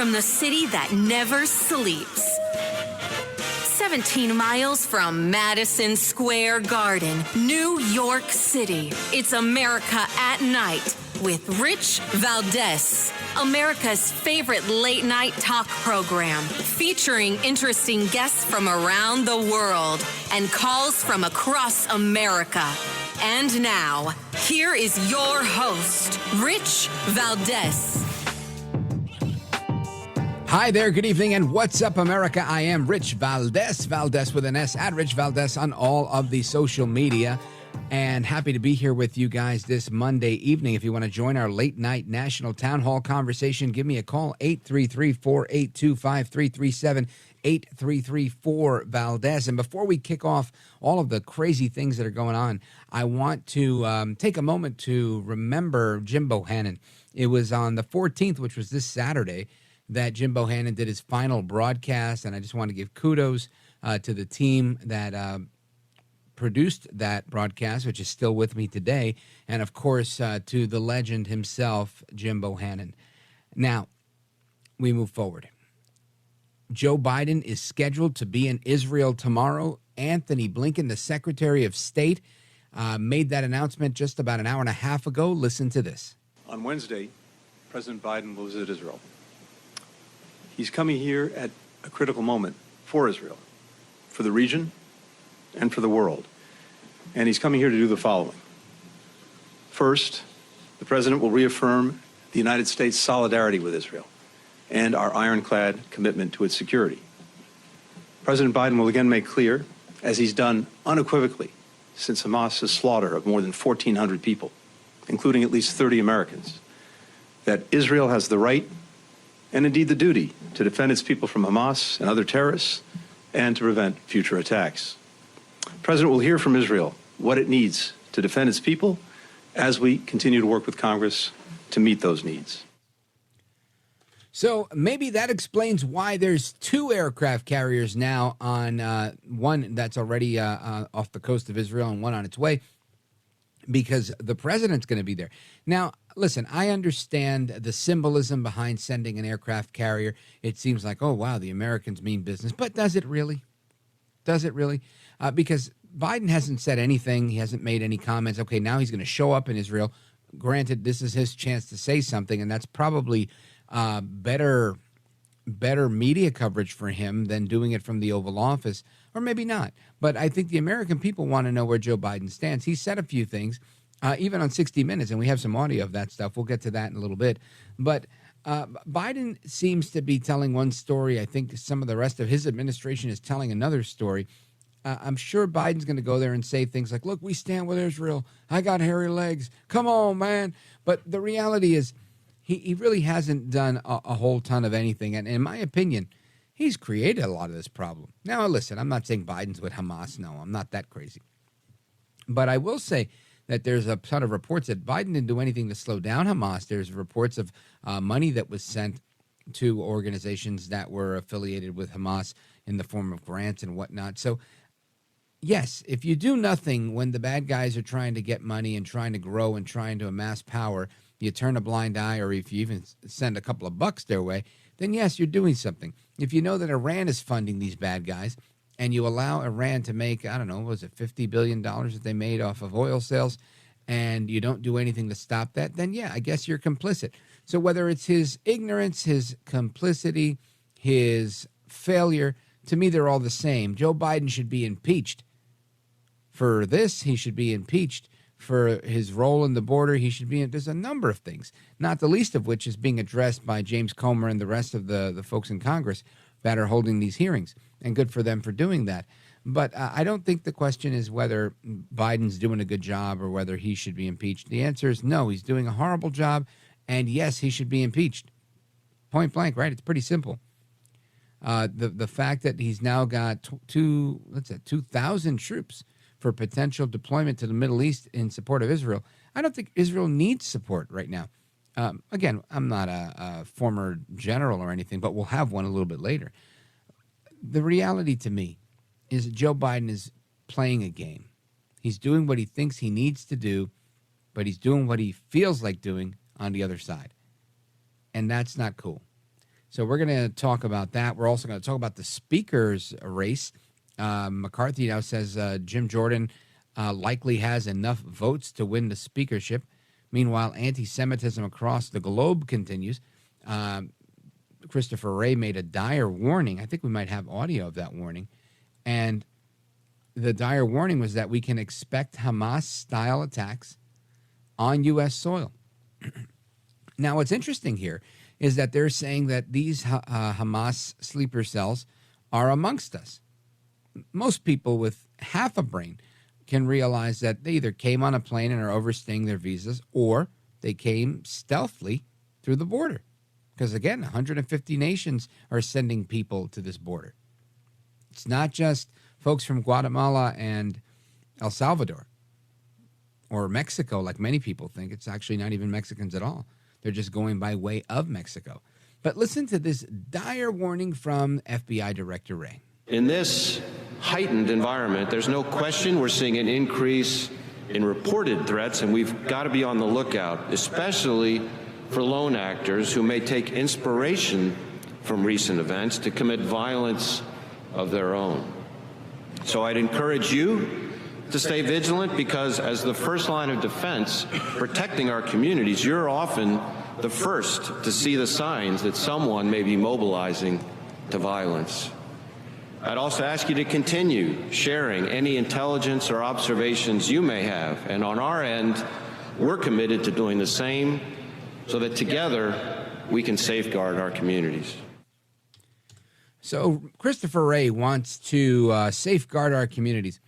from the city that never sleeps. 17 miles from Madison Square Garden, New York City. It's America at Night with Rich Valdez, America's favorite late-night talk program, featuring interesting guests from around the world and calls from across America. And now, here is your host, Rich Valdez. Hi there, good evening, and what's up, America? I am Rich Valdez, Valdez with an S, at Rich Valdez on all of the social media, and happy to be here with you guys this Monday evening. If you want to join our late-night national town hall conversation, give me a call, 833-482-5337, 833-4-VALDEZ. And before we kick off all of the crazy things that are going on, I want to take a moment to remember Jim Bohannon. It was on the 14th, which was this Saturday, that Jim Bohannon did his final broadcast, and I just want to give kudos to the team that produced that broadcast, which is still with me today, and of course to the legend himself, Jim Bohannon. Now, we move forward. Joe Biden is scheduled to be in Israel tomorrow. Anthony Blinken, the Secretary of State, made that announcement just about an hour and a half ago. Listen to this. On Wednesday, President Biden will visit Israel. He's coming here at a critical moment for Israel, for the region, and for the world. And he's coming here to do the following. First, the president will reaffirm the United States' solidarity with Israel and our ironclad commitment to its security. President Biden will again make clear, as he's done unequivocally since Hamas's slaughter of more than 1,400 people, including at least 30 Americans, that Israel has the right and indeed the duty to defend its people from Hamas and other terrorists and to prevent future attacks. The President will hear from Israel what it needs to defend its people as we continue to work with Congress to meet those needs. So maybe that explains why there's two aircraft carriers now on one that's already off the coast of Israel and one on its way, because the president's going to be there. Now, listen, I understand the symbolism behind sending an aircraft carrier. It seems like, oh, wow, the Americans mean business. But does it really? Does it really? Because Biden hasn't said anything. He hasn't made any comments. Okay, now he's going to show up in Israel. Granted, this is his chance to say something, and that's probably better media coverage for him than doing it from the Oval Office, or maybe not. But I think the American people want to know where Joe Biden stands. He said a few things, even on 60 Minutes, and we have some audio of that stuff. We'll get to that in a little bit. But Biden seems to be telling one story. I think some of the rest of his administration is telling another story. I'm sure Biden's going to go there and say things like, look, we stand with Israel. I got hairy legs. Come on, man. But the reality is he really hasn't done a whole ton of anything. And in my opinion, he's created a lot of this problem. Now, listen, I'm not saying Biden's with Hamas. No, I'm not that crazy. But I will say that there's a ton of reports that Biden didn't do anything to slow down Hamas. There's reports of money that was sent to organizations that were affiliated with Hamas in the form of grants and whatnot. So, yes, if you do nothing when the bad guys are trying to get money and trying to grow and trying to amass power, you turn a blind eye, or if you even send a couple of bucks their way, then yes, you're doing something. If you know that Iran is funding these bad guys and you allow Iran to make, I don't know, was it $50 billion that they made off of oil sales, and you don't do anything to stop that, then yeah, I guess you're complicit. So whether it's his ignorance, his complicity, his failure, to me, they're all the same. Joe Biden should be impeached for this. He should be impeached for his role in the border. He should be, there's a number of things, not the least of which is being addressed by James Comer and the rest of the folks in Congress that are holding these hearings, and good for them for doing that. But I don't think the question is whether Biden's doing a good job or whether he should be impeached. The answer is no, he's doing a horrible job, and yes, he should be impeached. Point blank, right? It's pretty simple. The fact that he's now got 2,000 troops for potential deployment to the Middle East in support of Israel. I don't think Israel needs support right now. Again, I'm not a former general or anything, but we'll have one a little bit later. The reality to me is that Joe Biden is playing a game. He's doing what he thinks he needs to do, but he's doing what he feels like doing on the other side. And that's not cool. So we're going to talk about that. We're also going to talk about the speaker's race. McCarthy now says Jim Jordan likely has enough votes to win the speakership. Meanwhile, anti-Semitism across the globe continues. Christopher Wray made a dire warning. I think we might have audio of that warning. And the dire warning was that we can expect Hamas-style attacks on U.S. soil. Now, what's interesting here is that they're saying that these Hamas sleeper cells are amongst us. Most people with half a brain can realize that they either came on a plane and are overstaying their visas, or they came stealthily through the border. Because, again, 150 nations are sending people to this border. It's not just folks from Guatemala and El Salvador or Mexico, like many people think. It's actually not even Mexicans at all. They're just going by way of Mexico. But listen to this dire warning from FBI Director Wray. In this heightened environment, there's no question we're seeing an increase in reported threats, and we've got to be on the lookout, especially for lone actors who may take inspiration from recent events to commit violence of their own. So I'd encourage you to stay vigilant, because as the first line of defense, protecting our communities, you're often the first to see the signs that someone may be mobilizing to violence. I'd also ask you to continue sharing any intelligence or observations you may have. And on our end, we're committed to doing the same so that together we can safeguard our communities. So Christopher Wray wants to safeguard our communities.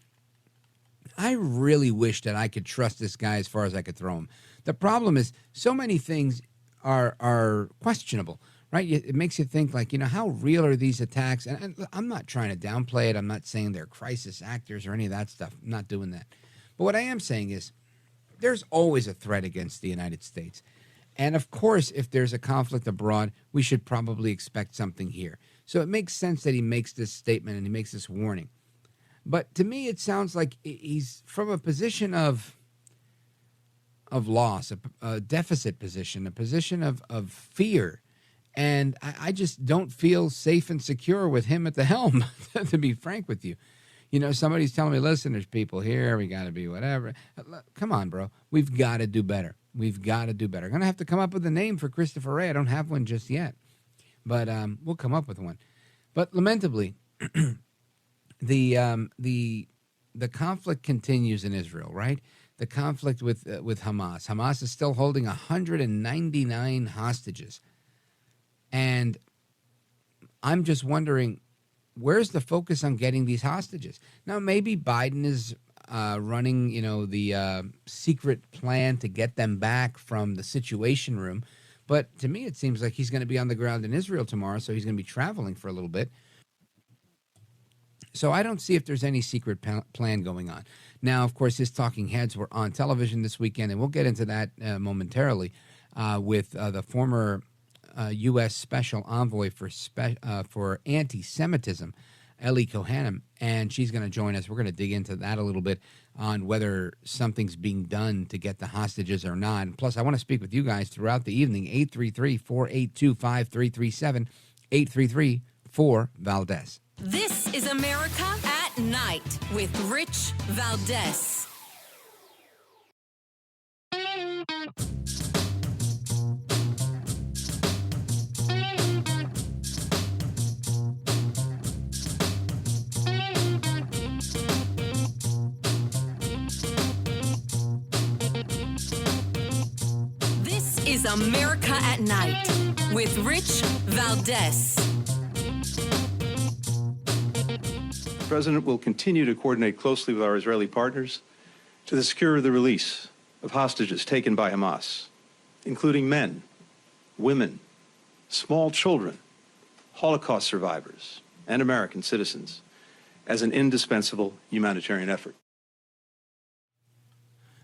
I really wish that I could trust this guy as far as I could throw him. The problem is so many things are questionable. Right? It makes you think, like, how real are these attacks? And I'm not trying to downplay it. I'm not saying they're crisis actors or any of that stuff. I'm not doing that. But what I am saying is there's always a threat against the United States. And, of course, if there's a conflict abroad, we should probably expect something here. So it makes sense that he makes this statement and he makes this warning. But to me, it sounds like he's from a position of loss, a deficit position, a position of fear. And I just don't feel safe and secure with him at the helm, to be frank with you. Somebody's telling me, listen, there's people here. We got to be whatever. Come on, bro. We've got to do better. We've got to do better. I'm going to have to come up with a name for Christopher Wray. I don't have one just yet. But we'll come up with one. But lamentably, the conflict continues in Israel, right? The conflict with Hamas. Hamas is still holding 199 hostages. And I'm just wondering, where's the focus on getting these hostages? Now, maybe Biden is running, the secret plan to get them back from the Situation Room. But to me, it seems like he's going to be on the ground in Israel tomorrow, so he's going to be traveling for a little bit. So I don't see if there's any secret plan going on. Now, of course, his talking heads were on television this weekend, and we'll get into that momentarily with the former U.S. Special Envoy for Anti-Semitism, Eli Cohen, and she's going to join us. We're going to dig into that a little bit on whether something's being done to get the hostages or not. And plus, I want to speak with you guys throughout the evening, 833-482-5337, 833-4-VALDEZ. This is America at Night with Rich Valdez. Is America at Night with Rich Valdez. The President will continue to coordinate closely with our Israeli partners to secure the release of hostages taken by Hamas, including men, women, small children, Holocaust survivors, and American citizens, as an indispensable humanitarian effort.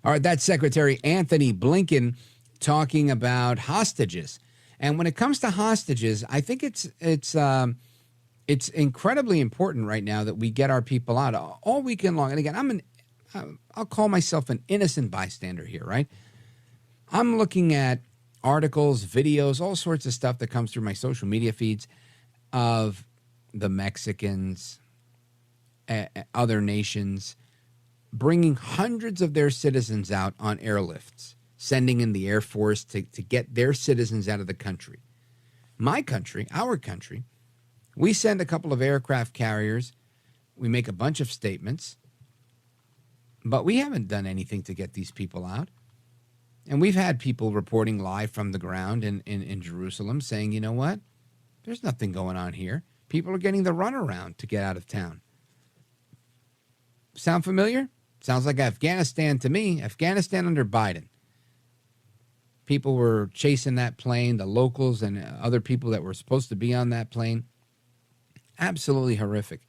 All right, that's Secretary Anthony Blinken talking about hostages. And when it comes to hostages, I think it's incredibly important right now that we get our people out all weekend long. And again, I'll call myself an innocent bystander here, right? I'm looking at articles, videos, all sorts of stuff that comes through my social media feeds of the Mexicans, other nations, bringing hundreds of their citizens out on airlifts, sending in the Air Force to get their citizens out of the country. My country, our country, we send a couple of aircraft carriers. We make a bunch of statements, but we haven't done anything to get these people out. And we've had people reporting live from the ground in Jerusalem saying, you know what? There's nothing going on here. People are getting the runaround to get out of town. Sound familiar? Sounds like Afghanistan to me. Afghanistan under Biden. People were chasing that plane, the locals and other people that were supposed to be on that plane. Absolutely horrific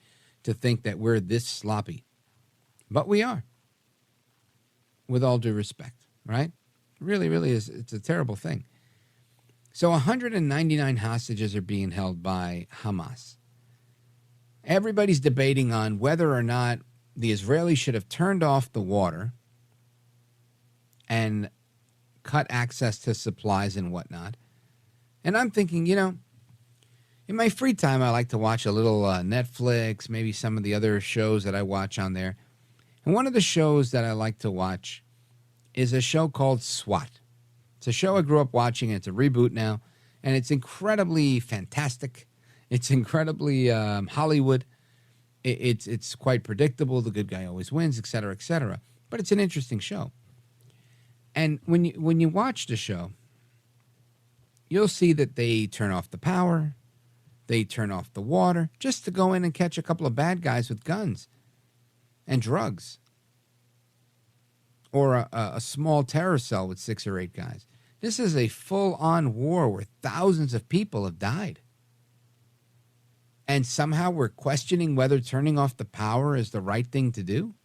to think that we're this sloppy. But we are. With all due respect, right? Really, really is. It's a terrible thing. So 199 hostages are being held by Hamas. Everybody's debating on whether or not the Israelis should have turned off the water and cut access to supplies and whatnot. And I'm thinking, you know, in my free time, I like to watch a little Netflix, maybe some of the other shows that I watch on there. And one of the shows that I like to watch is a show called SWAT. It's a show I grew up watching. It's a reboot now, and it's incredibly fantastic. It's incredibly Hollywood. It's quite predictable. The good guy always wins, et cetera, et cetera. But it's an interesting show. And when you watch the show, you'll see that they turn off the power, they turn off the water, just to go in and catch a couple of bad guys with guns and drugs. Or a small terror cell with 6 or 8 guys. This is a full-on war where thousands of people have died. And somehow we're questioning whether turning off the power is the right thing to do?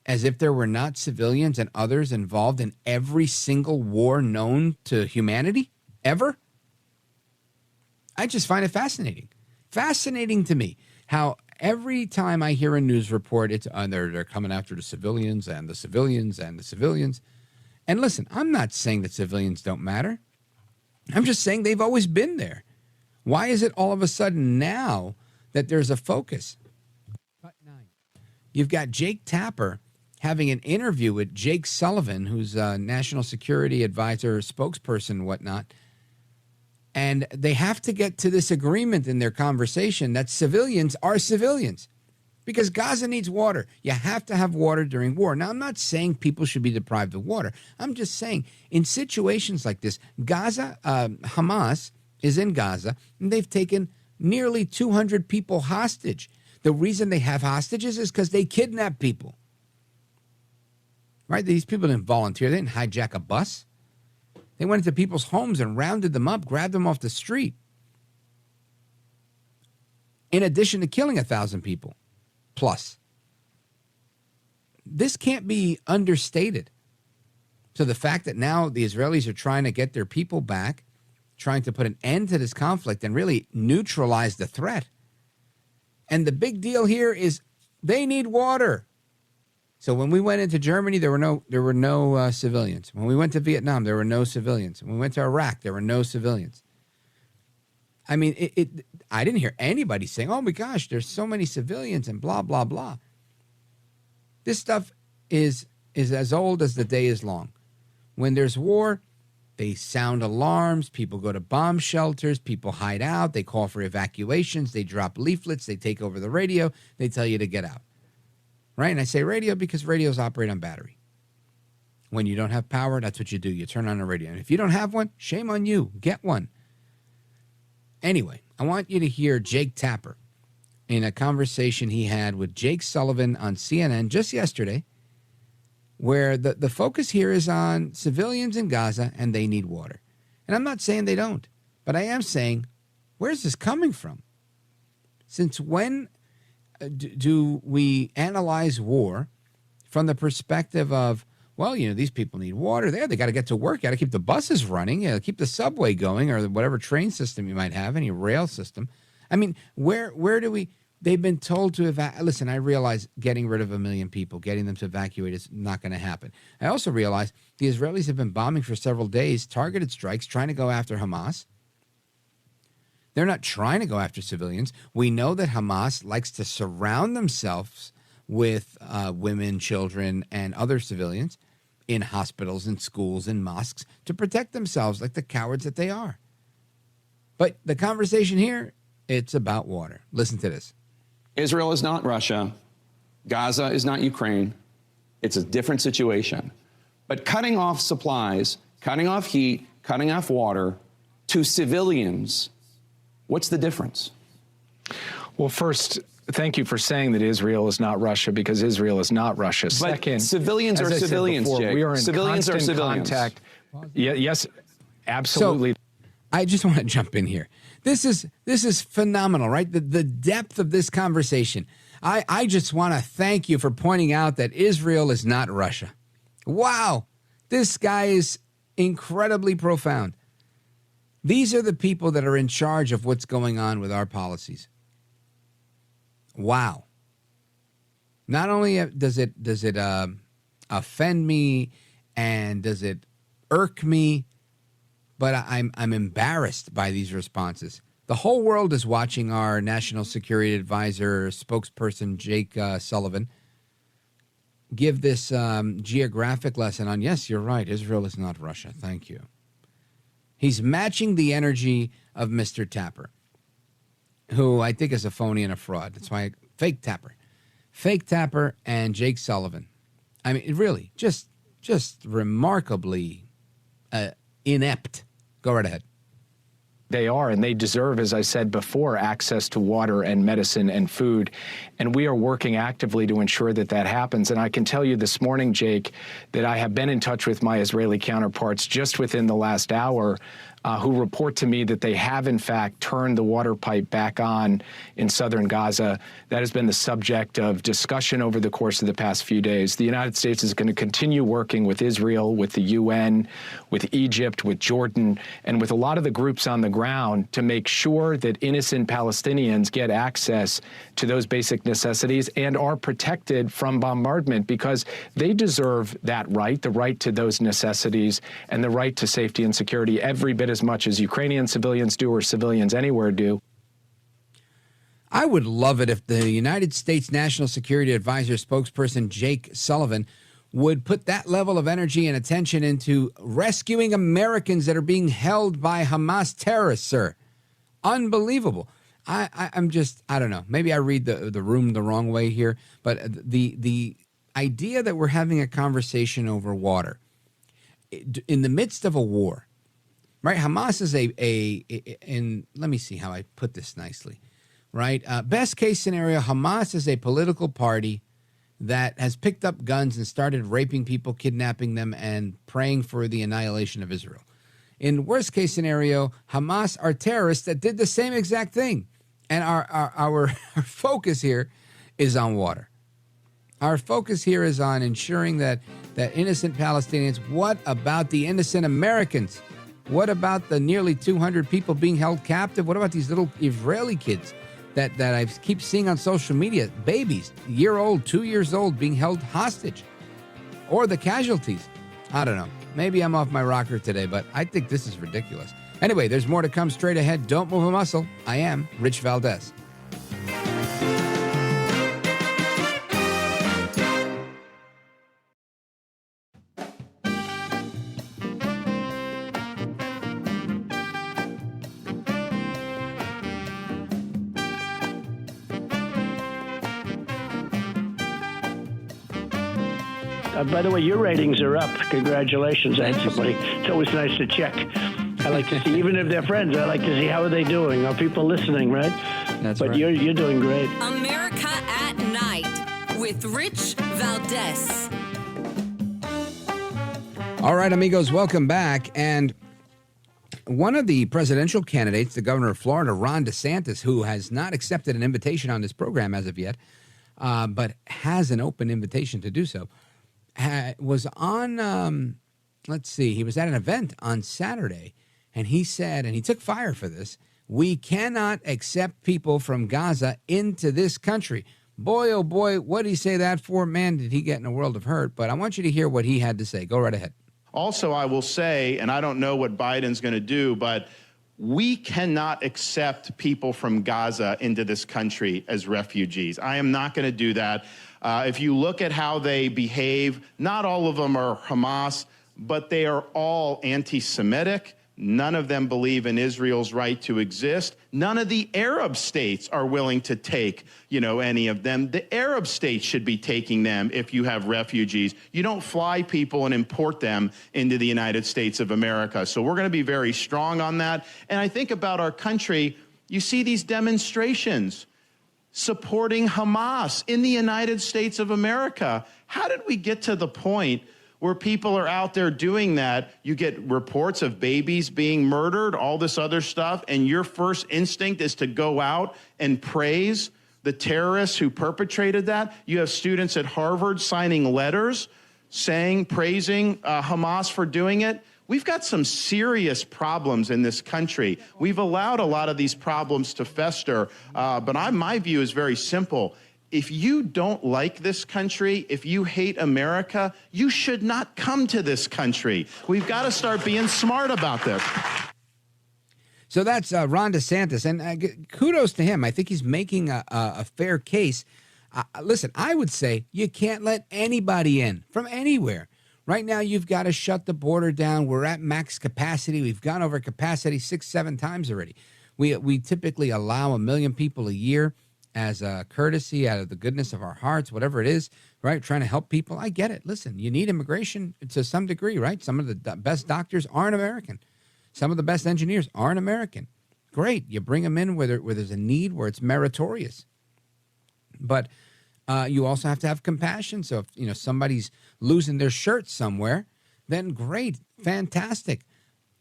As if there were not civilians and others involved in every single war known to humanity, ever? I just find it fascinating. Fascinating to me how every time I hear a news report, it's they're coming after the civilians and the civilians and the civilians. And listen, I'm not saying that civilians don't matter. I'm just saying they've always been there. Why is it all of a sudden now that there's a focus? Cut 9. You've got Jake Tapper having an interview with Jake Sullivan, who's a national security advisor, spokesperson, whatnot. And they have to get to this agreement in their conversation that civilians are civilians because Gaza needs water. You have to have water during war. Now, I'm not saying people should be deprived of water. I'm just saying in situations like this, Gaza, Hamas is in Gaza, and they've taken nearly 200 people hostage. The reason they have hostages is because they kidnap people. Right? These people didn't volunteer. They didn't hijack a bus. They went into people's homes and rounded them up, grabbed them off the street. In addition to killing 1,000 people plus. This can't be understated. So the fact that now the Israelis are trying to get their people back, trying to put an end to this conflict and really neutralize the threat. And the big deal here is they need water. So when we went into Germany, there were no civilians. When we went to Vietnam, there were no civilians. When we went to Iraq, there were no civilians. I mean, I didn't hear anybody saying, "Oh my gosh, there's so many civilians," and blah blah blah. This stuff is as old as the day is long. When there's war, they sound alarms. People go to bomb shelters. People hide out. They call for evacuations. They drop leaflets. They take over the radio. They tell you to get out. Right? And I say radio because radios operate on battery. When you don't have power, that's what you do. You turn on a radio. And if you don't have one, shame on you. Get one. Anyway, I want you to hear Jake Tapper in a conversation he had with Jake Sullivan on CNN just yesterday, where the focus here is on civilians in Gaza and they need water. And I'm not saying they don't, but I am saying, where's this coming from? Since when do we analyze war from the perspective of, well, you know, these people need water there. They got to get to work. Got to keep the buses running. You know, keep the subway going or whatever train system you might have, any rail system. I mean, where do we They've been told to listen, I realize getting rid of 1 million people, getting them to evacuate is not going to happen. I also realize the Israelis have been bombing for several days, targeted strikes, trying to go after Hamas. They're not trying to go after civilians. We know that Hamas likes to surround themselves with women, children, and other civilians in hospitals and schools and mosques to protect themselves like the cowards that they are. But the conversation here, it's about water. Listen to this. Israel is not Russia. Gaza is not Ukraine. It's a different situation. But cutting off supplies, cutting off heat, cutting off water to civilians, what's the difference? Well, first, thank you for saying that Israel is not Russia, because Israel is not Russia. Second, civilians are civilians, before, Jake. We are in civilians constant are civilians. contact. Yes, absolutely. So, I just want to jump in here. This is phenomenal, right? The depth of this conversation. I just want to thank you for pointing out that Israel is not Russia. Wow. This guy is incredibly profound. These are the people that are in charge of what's going on with our policies. Wow. Not only does it offend me and does it irk me, but I'm embarrassed by these responses. The whole world is watching our National Security Advisor spokesperson, Jake Sullivan, give this geographic lesson on, yes, you're right, Israel is not Russia. Thank you. He's matching the energy of Mr. Tapper, who I think is a phony and a fraud. That's why Fake Tapper and Jake Sullivan. I mean, really, just remarkably inept. Go right ahead. They are, and they deserve, as I said before, access to water and medicine and food. And we are working actively to ensure that that happens. And I can tell you this morning, Jake, that I have been in touch with my Israeli counterparts just within the last hour, who report to me that they have, in fact, turned the water pipe back on in southern Gaza. That has been the subject of discussion over the course of the past few days. The United States is going to continue working with Israel, with the UN, with Egypt, with Jordan, and with a lot of the groups on the ground to make sure that innocent Palestinians get access to those basic necessities and are protected from bombardment, because they deserve that right, the right to those necessities and the right to safety and security every bit as much as Ukrainian civilians do or civilians anywhere do. I would love it if the United States National Security Advisor spokesperson Jake Sullivan would put that level of energy and attention into rescuing Americans that are being held by Hamas terrorists, sir. Unbelievable. I'm just, I don't know. Maybe I read the room the wrong way here, but the idea that we're having a conversation over water in the midst of a war, right? Hamas is and let me see how I put this nicely, right? Best case scenario, Hamas is a political party that has picked up guns and started raping people, kidnapping them, and praying for the annihilation of Israel. In worst case scenario, Hamas are terrorists that did the same exact thing. And our focus here is on water. Our focus here is on ensuring that innocent Palestinians. What about the innocent Americans? What about the nearly 200 people being held captive? What about these little Israeli kids that I keep seeing on social media? Babies, year old, 2 years old, being held hostage. Or the casualties. I don't know. Maybe I'm off my rocker today, but I think this is ridiculous. Anyway, there's more to come straight ahead. Don't move a muscle. I am Rich Valdez. By the way, your ratings are up. Congratulations. I had somebody. It's always nice to check. I like to see, even if they're friends, I like to see how are they doing. Are people listening, right? That's but right. You're doing great. America at Night with Rich Valdez. All right, amigos, welcome back. And one of the presidential candidates, the governor of Florida, Ron DeSantis, who has not accepted an invitation on this program as of yet, but has an open invitation to do so, was on, he was at an event on Saturday, and he said, and he took fire for this, We cannot accept people from Gaza into this country. Boy, oh boy, what did he say that for? Man, did he get in a world of hurt. But I want you to hear what he had to say. Go right ahead. Also, I will say, and I don't know what Biden's going to do, but we cannot accept people from Gaza into this country as refugees. I am not going to do that. If you look at how they behave, not all of them are Hamas, but they are all anti-Semitic. None of them believe in Israel's right to exist. None of the Arab states are willing to take, any of them. The Arab states should be taking them if you have refugees. You don't fly people and import them into the United States of America. So we're going to be very strong on that. And I think about our country, you see these demonstrations supporting Hamas in the United States of America. How did we get to the point where people are out there doing that? You get reports of babies being murdered, all this other stuff, and your first instinct is to go out and praise the terrorists who perpetrated that. You have students at Harvard signing letters praising Hamas for doing it. We've got some serious problems in this country. We've allowed a lot of these problems to fester, but my view is very simple. If you don't like this country, if you hate America, you should not come to this country. We've got to start being smart about this. So that's Ron DeSantis, and kudos to him. I think he's making a fair case. Listen, I would say you can't let anybody in from anywhere. Right now, you've got to shut the border down. We're at max capacity. We've gone over capacity 6-7 times already. We typically allow 1 million people a year as a courtesy out of the goodness of our hearts, whatever it is, right? Trying to help people. I get it. Listen, you need immigration to some degree, right? Some of the best doctors aren't American. Some of the best engineers aren't American. Great. You bring them in where there's a need, where it's meritorious. But you also have to have compassion. So if somebody's losing their shirt somewhere, then great, fantastic.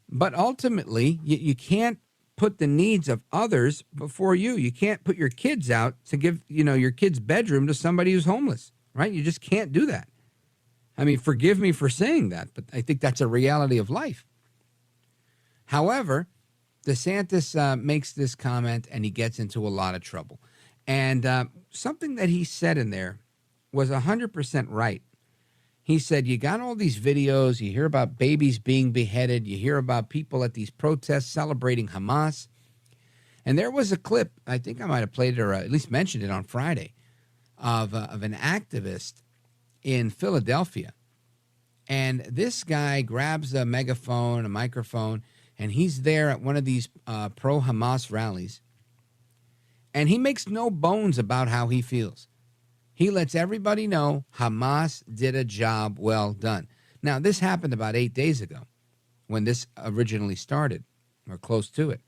But ultimately, you can't put the needs of others before you. You can't put your kids out to give, your kid's bedroom to somebody who's homeless, right? You just can't do that. I mean, forgive me for saying that, but I think that's a reality of life. However, DeSantis makes this comment and he gets into a lot of trouble. And something that he said in there was 100% right. He said, you got all these videos, you hear about babies being beheaded, you hear about people at these protests celebrating Hamas. And there was a clip, I think I might have played it or at least mentioned it on Friday, of an activist in Philadelphia. And this guy grabs a megaphone, a microphone, and he's there at one of these pro-Hamas rallies. And he makes no bones about how he feels. He lets everybody know Hamas did a job well done. Now, this happened about 8 days ago when this originally started, or close to it.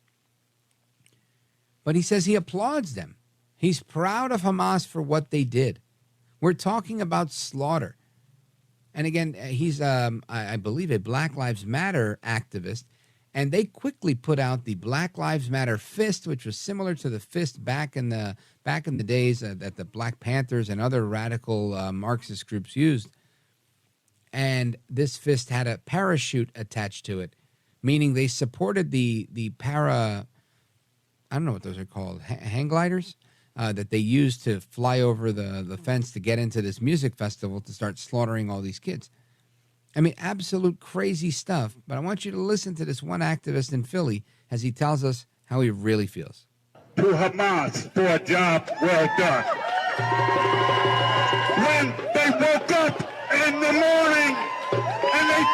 But he says he applauds them. He's proud of Hamas for what they did. We're talking about slaughter. And again, he's, I believe, a Black Lives Matter activist. And they quickly put out the Black Lives Matter fist, which was similar to the fist back in the days that the Black Panthers and other radical Marxist groups used. And this fist had a parachute attached to it, meaning they supported the I don't know what those are called, hang gliders that they used to fly over the fence to get into this music festival to start slaughtering all these kids. I mean, absolute crazy stuff. But I want you to listen to this one activist in Philly as he tells us how he really feels. To Hamas for a job well done. When they woke up in the morning and they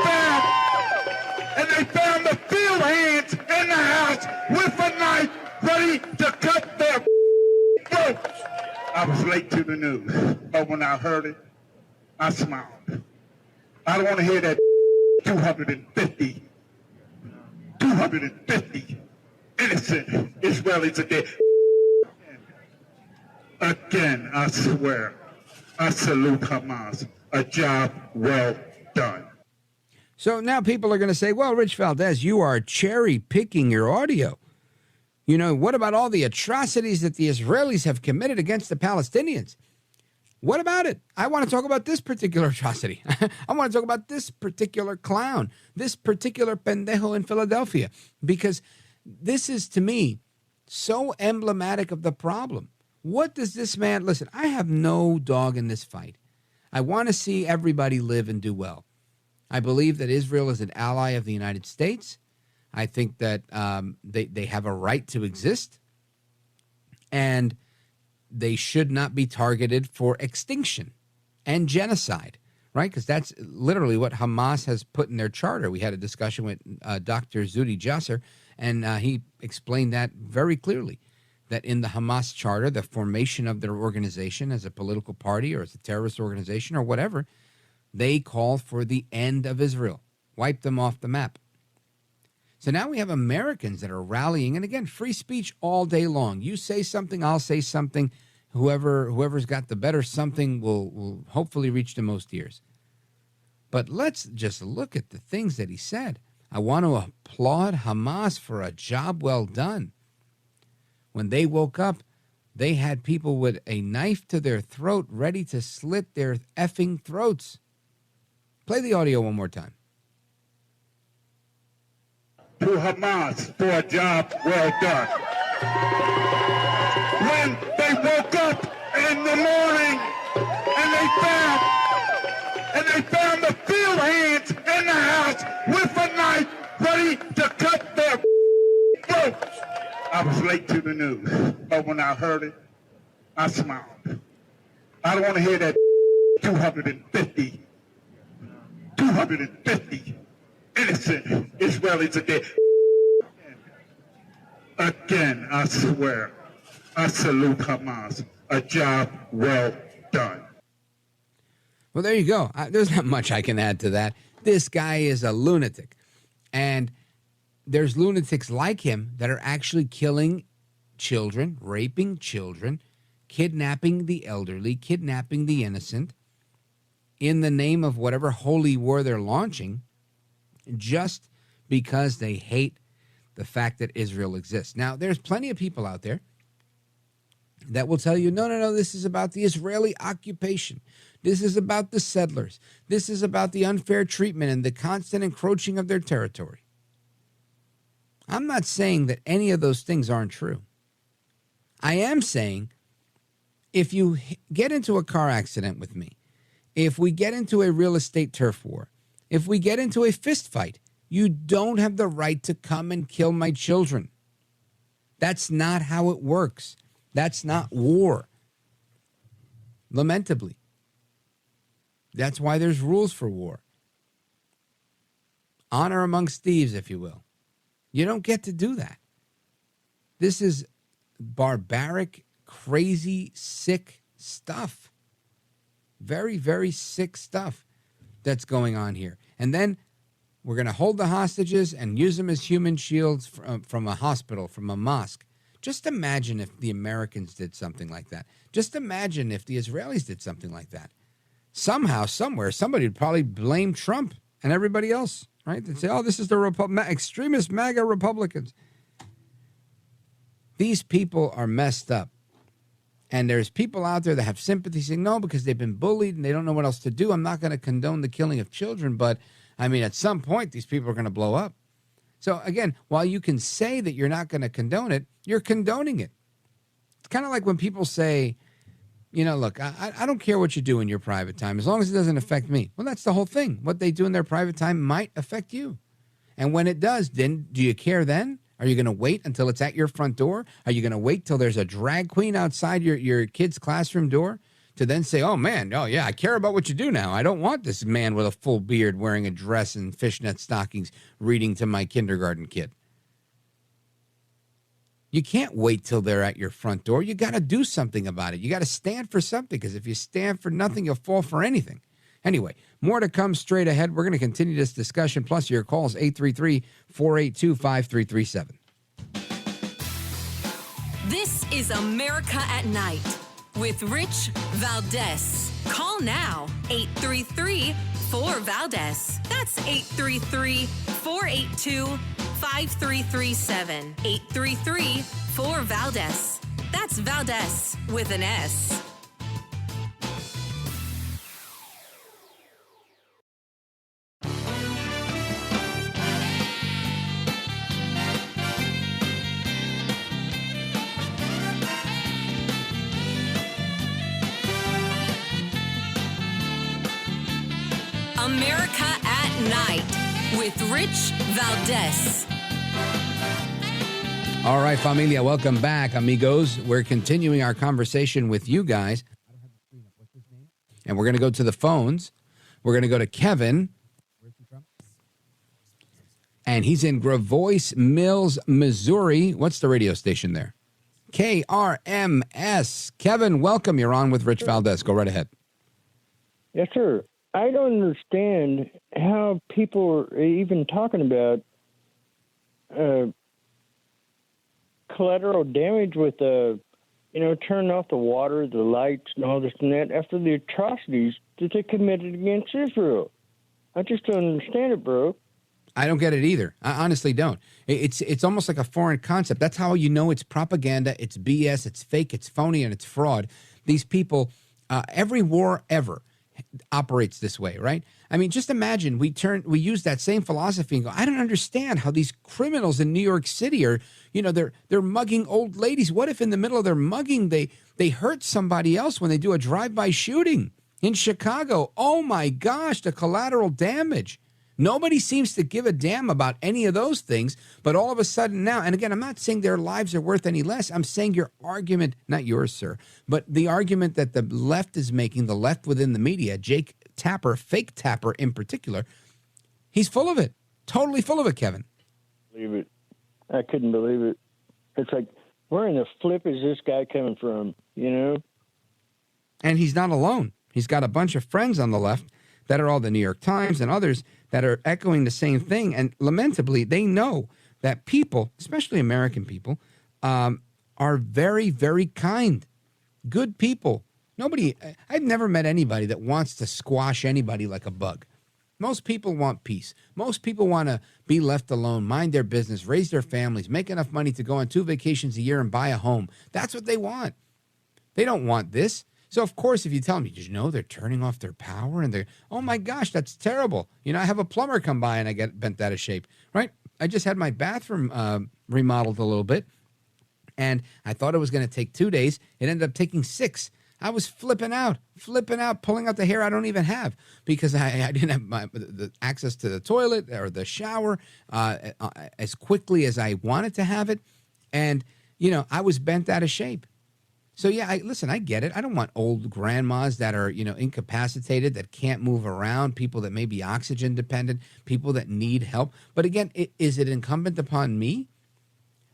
found the field hands in the house with a knife ready to cut their throats. I was late to the news, but when I heard it, I smiled. I don't want to hear that 250 innocent Israelis are dead. Again, I swear, I salute Hamas. A job well done. So now people are going to say, well, Rich Valdez, you are cherry picking your audio. What about all the atrocities that the Israelis have committed against the Palestinians? What about it? I want to talk about this particular atrocity. I want to talk about this particular clown, this particular pendejo in Philadelphia, because this is, to me, so emblematic of the problem. What does this man, listen, I have no dog in this fight. I want to see everybody live and do well. I believe that Israel is an ally of the United States. I think that they have a right to exist, and they should not be targeted for extinction and genocide, right? Because that's literally what Hamas has put in their charter. We had a discussion with Dr. Zudi Jasser, and he explained that very clearly, that in the Hamas charter, the formation of their organization as a political party or as a terrorist organization or whatever, they call for the end of Israel, wipe them off the map. So now we have Americans that are rallying, and again, free speech all day long. You say something, I'll say something. Whoever's got the better something will hopefully reach the most ears. But let's just look at the things that he said. I want to applaud Hamas for a job well done. When they woke up, they had people with a knife to their throat ready to slit their effing throats. Play the audio one more time. To Hamas for a job well done. When they woke up in the morning and they found the field hands in the house with a knife ready to cut their throats. I was late to the news, but when I heard it, I smiled. I don't want to hear that 250 innocent Israelis are dead. Again, I swear, I salute Hamas. A job well done. Well, there you go. There's not much I can add to that. This guy is a lunatic. And there's lunatics like him that are actually killing children, raping children, kidnapping the elderly, kidnapping the innocent in the name of whatever holy war they're launching, just because they hate the fact that Israel exists. Now, there's plenty of people out there that will tell you, no, this is about the Israeli occupation. This is about the settlers. This is about the unfair treatment and the constant encroaching of their territory. I'm not saying that any of those things aren't true. I am saying if you get into a car accident with me, if we get into a real estate turf war, if we get into a fist fight, you don't have the right to come and kill my children. That's not how it works. That's not war. Lamentably. That's why there's rules for war. Honor amongst thieves, if you will. You don't get to do that. This is barbaric, crazy, sick stuff. Very, very sick stuff that's going on here. And then we're going to hold the hostages and use them as human shields from a hospital, from a mosque. Just imagine if the Americans did something like that. Just imagine if the Israelis did something like that. Somehow, somewhere, somebody would probably blame Trump and everybody else, right? They'd say, oh, this is the extremist MAGA Republicans. These people are messed up. And there's people out there that have sympathy saying, no, because they've been bullied and they don't know what else to do. I'm not going to condone the killing of children. But, I mean, at some point, these people are going to blow up. So, again, while you can say that you're not going to condone it, you're condoning it. It's kind of like when people say, you know, look, I don't care what you do in your private time as long as it doesn't affect me. Well, that's the whole thing. What they do in their private time might affect you. And when it does, then do you care then? Are you going to wait until it's at your front door? Are you going to wait till there's a drag queen outside your kid's classroom door to then say, oh, man, oh, yeah, I care about what you do now. I don't want this man with a full beard wearing a dress and fishnet stockings reading to my kindergarten kid. You can't wait till they're at your front door. You got to do something about it. You got to stand for something, because if you stand for nothing, you'll fall for anything. Anyway, more to come straight ahead. We're going to continue this discussion, plus your calls, 833-482-5337. This is America at Night with Rich Valdez. Call now, 833-4VALDEZ. That's 833-482-5337. 833-4VALDEZ. That's Valdez with an S. America at Night with Rich Valdez. All right, familia, welcome back, amigos. We're continuing our conversation with you guys. And we're going to go to the phones. We're going to go to Kevin. And he's in Gravois Mills, Missouri. What's the radio station there? KRMS. Kevin, welcome. You're on with Rich Valdez. Go right ahead. Yes, sir. I don't understand how people are even talking about collateral damage with turning off the water, the lights, and all this and that after the atrocities that they committed against Israel. I just don't understand it, bro. I don't get it either. I honestly don't. It's almost like a foreign concept. That's how you know it's propaganda, it's BS, it's fake, it's phony, and it's fraud. These people, every war ever operates this way, right? I mean, just imagine we use that same philosophy and go, I don't understand how these criminals in New York City are, they're mugging old ladies. What if in the middle of their mugging, they hurt somebody else when they do a drive-by shooting in Chicago? Oh my gosh, the collateral damage. Nobody seems to give a damn about any of those things, but all of a sudden now, and again, I'm not saying their lives are worth any less. I'm saying your argument, not yours, sir, but the argument that the left is making, the left within the media, Jake Tapper, fake Tapper in particular, he's full of it, totally full of it, Kevin. Believe it. I couldn't believe it. It's like, where in the flip is this guy coming from, And he's not alone. He's got a bunch of friends on the left that are all the New York Times and others that are echoing the same thing. And lamentably, they know that people, especially American people, are very, very kind, good people. I've never met anybody that wants to squash anybody like a bug. Most people want peace. Most people want to be left alone, mind their business, raise their families, make enough money to go on 2 vacations a year and buy a home. That's what they want. They don't want this. So, of course, if you tell them, did you know they're turning off their power? And they're, oh, my gosh, that's terrible. I have a plumber come by and I get bent out of shape, right? I just had my bathroom remodeled a little bit, and I thought it was going to take 2 days. It ended up taking 6. I was flipping out, pulling out the hair I don't even have because I didn't have the access to the toilet or the shower as quickly as I wanted to have it. And, I was bent out of shape. So, yeah, I get it. I don't want old grandmas that are, incapacitated, that can't move around, people that may be oxygen dependent, people that need help. But again, is it incumbent upon me,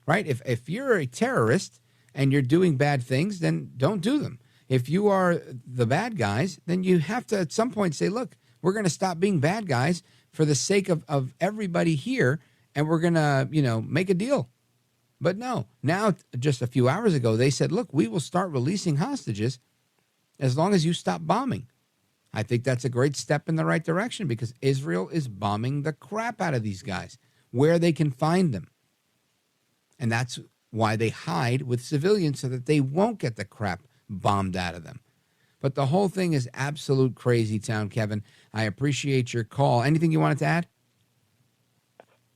right? If you're a terrorist and you're doing bad things, then don't do them. If you are the bad guys, then you have to at some point say, look, we're going to stop being bad guys for the sake of everybody here, and we're going to, make a deal. But no, now just a few hours ago, they said, look, we will start releasing hostages as long as you stop bombing. I think that's a great step in the right direction because Israel is bombing the crap out of these guys where they can find them. And that's why they hide with civilians so that they won't get the crap bombed out of them. But the whole thing is absolute crazy town, Kevin. I appreciate your call. Anything you wanted to add?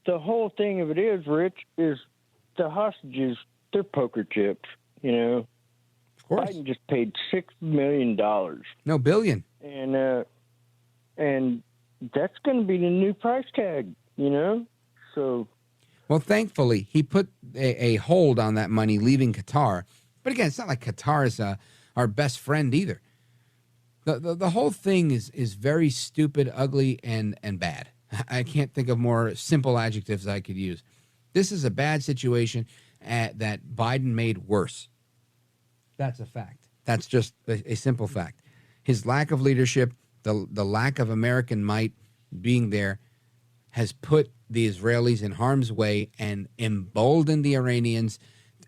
The whole thing of it is, Rich, is the hostages, they're poker chips, Of course. Biden just paid $6 million. No, billion. And that's going to be the new price tag, So, well, thankfully, he put a hold on that money leaving Qatar. But again, it's not like Qatar is our best friend either. The whole thing is very stupid, ugly, and bad. I can't think of more simple adjectives I could use. This is a bad situation that Biden made worse. That's a fact. That's just a simple fact. His lack of leadership, the lack of American might being there, has put the Israelis in harm's way and emboldened the Iranians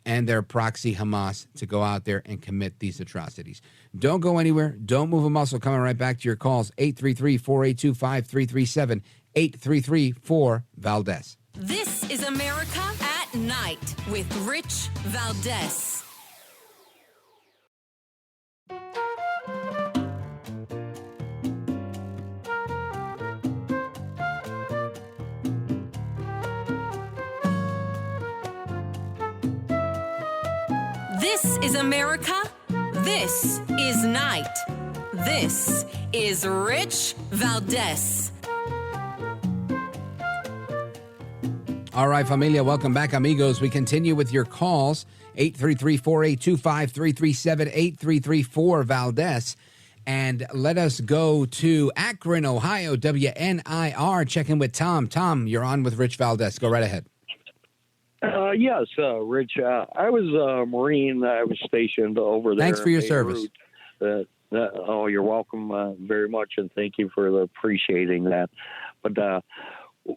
and their proxy Hamas to go out there and commit these atrocities. Don't go anywhere. Don't move a muscle. Coming right back to your calls. 833-482-5337. 833-4-VALDEZ. This is America at Night with Rich Valdez. This is America. This is Night. This is Rich Valdez. All right, familia, welcome back, amigos. We continue with your calls, 833-482-5337, 833-4-Valdez. And let us go to Akron, Ohio, WNIR, checking with Tom. Tom, you're on with Rich Valdez. Go right ahead. Yes, Rich. I was a Marine. I was stationed over there. Thanks for your service. Oh, you're welcome very much, and thank you for appreciating that. But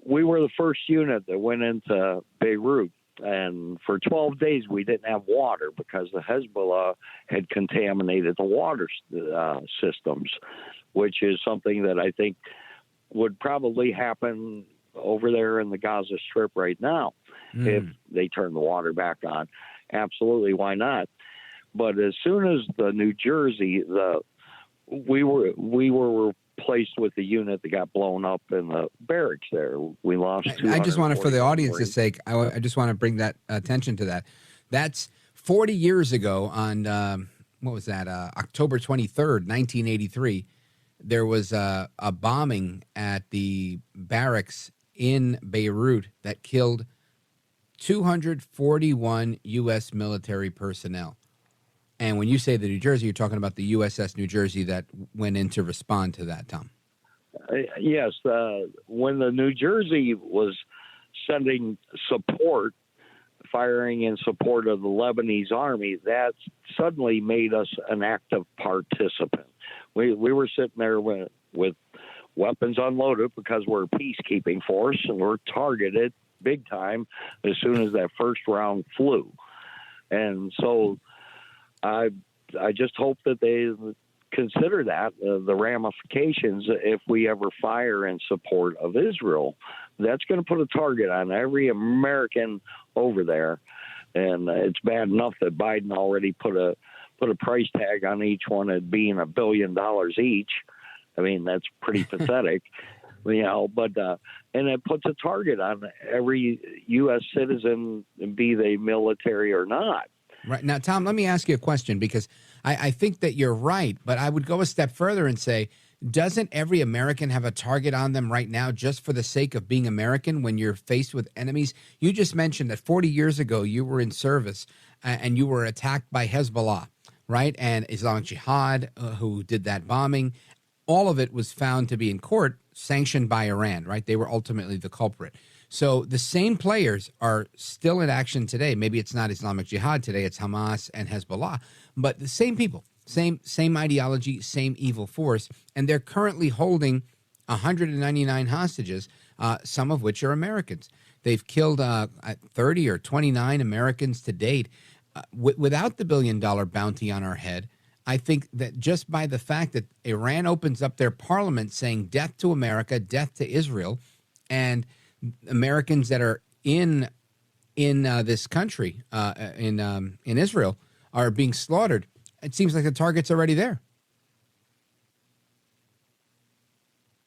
we were the first unit that went into Beirut, and for 12 days we didn't have water because the Hezbollah had contaminated the water systems, which is something that I think would probably happen over there in the Gaza Strip right now if they turn the water back on. Absolutely, why not? But as soon as the New Jersey, we were replaced with the unit that got blown up in the barracks there. We lost. I just want to, for the audience's sake, I just want to bring that attention to that. That's 40 years ago on, what was that, October 23rd, 1983. There was a bombing at the barracks in Beirut that killed 241 U.S. military personnel. And when you say the New Jersey, you're talking about the USS New Jersey that went in to respond to that, Tom. Yes. When the New Jersey was sending support, firing in support of the Lebanese army, that suddenly made us an active participant. We were sitting there with weapons unloaded because we're a peacekeeping force, and we're targeted big time as soon as that first round flew. And so I just hope that they consider that the ramifications if we ever fire in support of Israel. That's going to put a target on every American over there. And it's bad enough that Biden already put a price tag on each one at being $1 billion each. I mean, that's pretty pathetic, you know, but, and it puts a target on every U.S. citizen, be they military or not. Right. Now, Tom, let me ask you a question, because I think that you're right, but I would go a step further and say, doesn't every American have a target on them right now just for the sake of being American when you're faced with enemies? You just mentioned that 40 years ago you were in service and you were attacked by Hezbollah, right? And Islamic Jihad, who did that bombing. All of it was found to be in court, sanctioned by Iran, right? They were ultimately the culprit. So the same players are still in action today. Maybe it's not Islamic Jihad today, it's Hamas and Hezbollah, but the same people, same ideology, same evil force, and they're currently holding 199 hostages, some of which are Americans. They've killed 30 or 29 Americans to date. Without the $1 billion bounty on our head, I think that just by the fact that Iran opens up their parliament saying death to America, death to Israel, and Americans that are in this country, in Israel, are being slaughtered, it seems like the target's already there.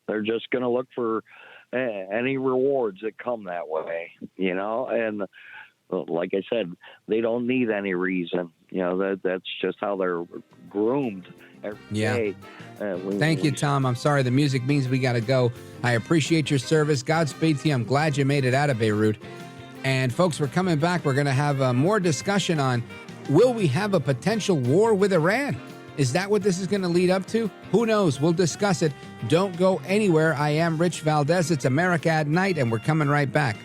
They're just going to look for any rewards that come that way, you know, and like I said, they don't need any reason. You know, that's just how they're groomed every day. Thank you, Tom. I'm sorry. The music means we got to go. I appreciate your service. Godspeed to you. I'm glad you made it out of Beirut. And folks, we're coming back. We're going to have more discussion on, will we have a potential war with Iran? Is that what this is going to lead up to? Who knows? We'll discuss it. Don't go anywhere. I am Rich Valdez. It's America at Night, and we're coming right back.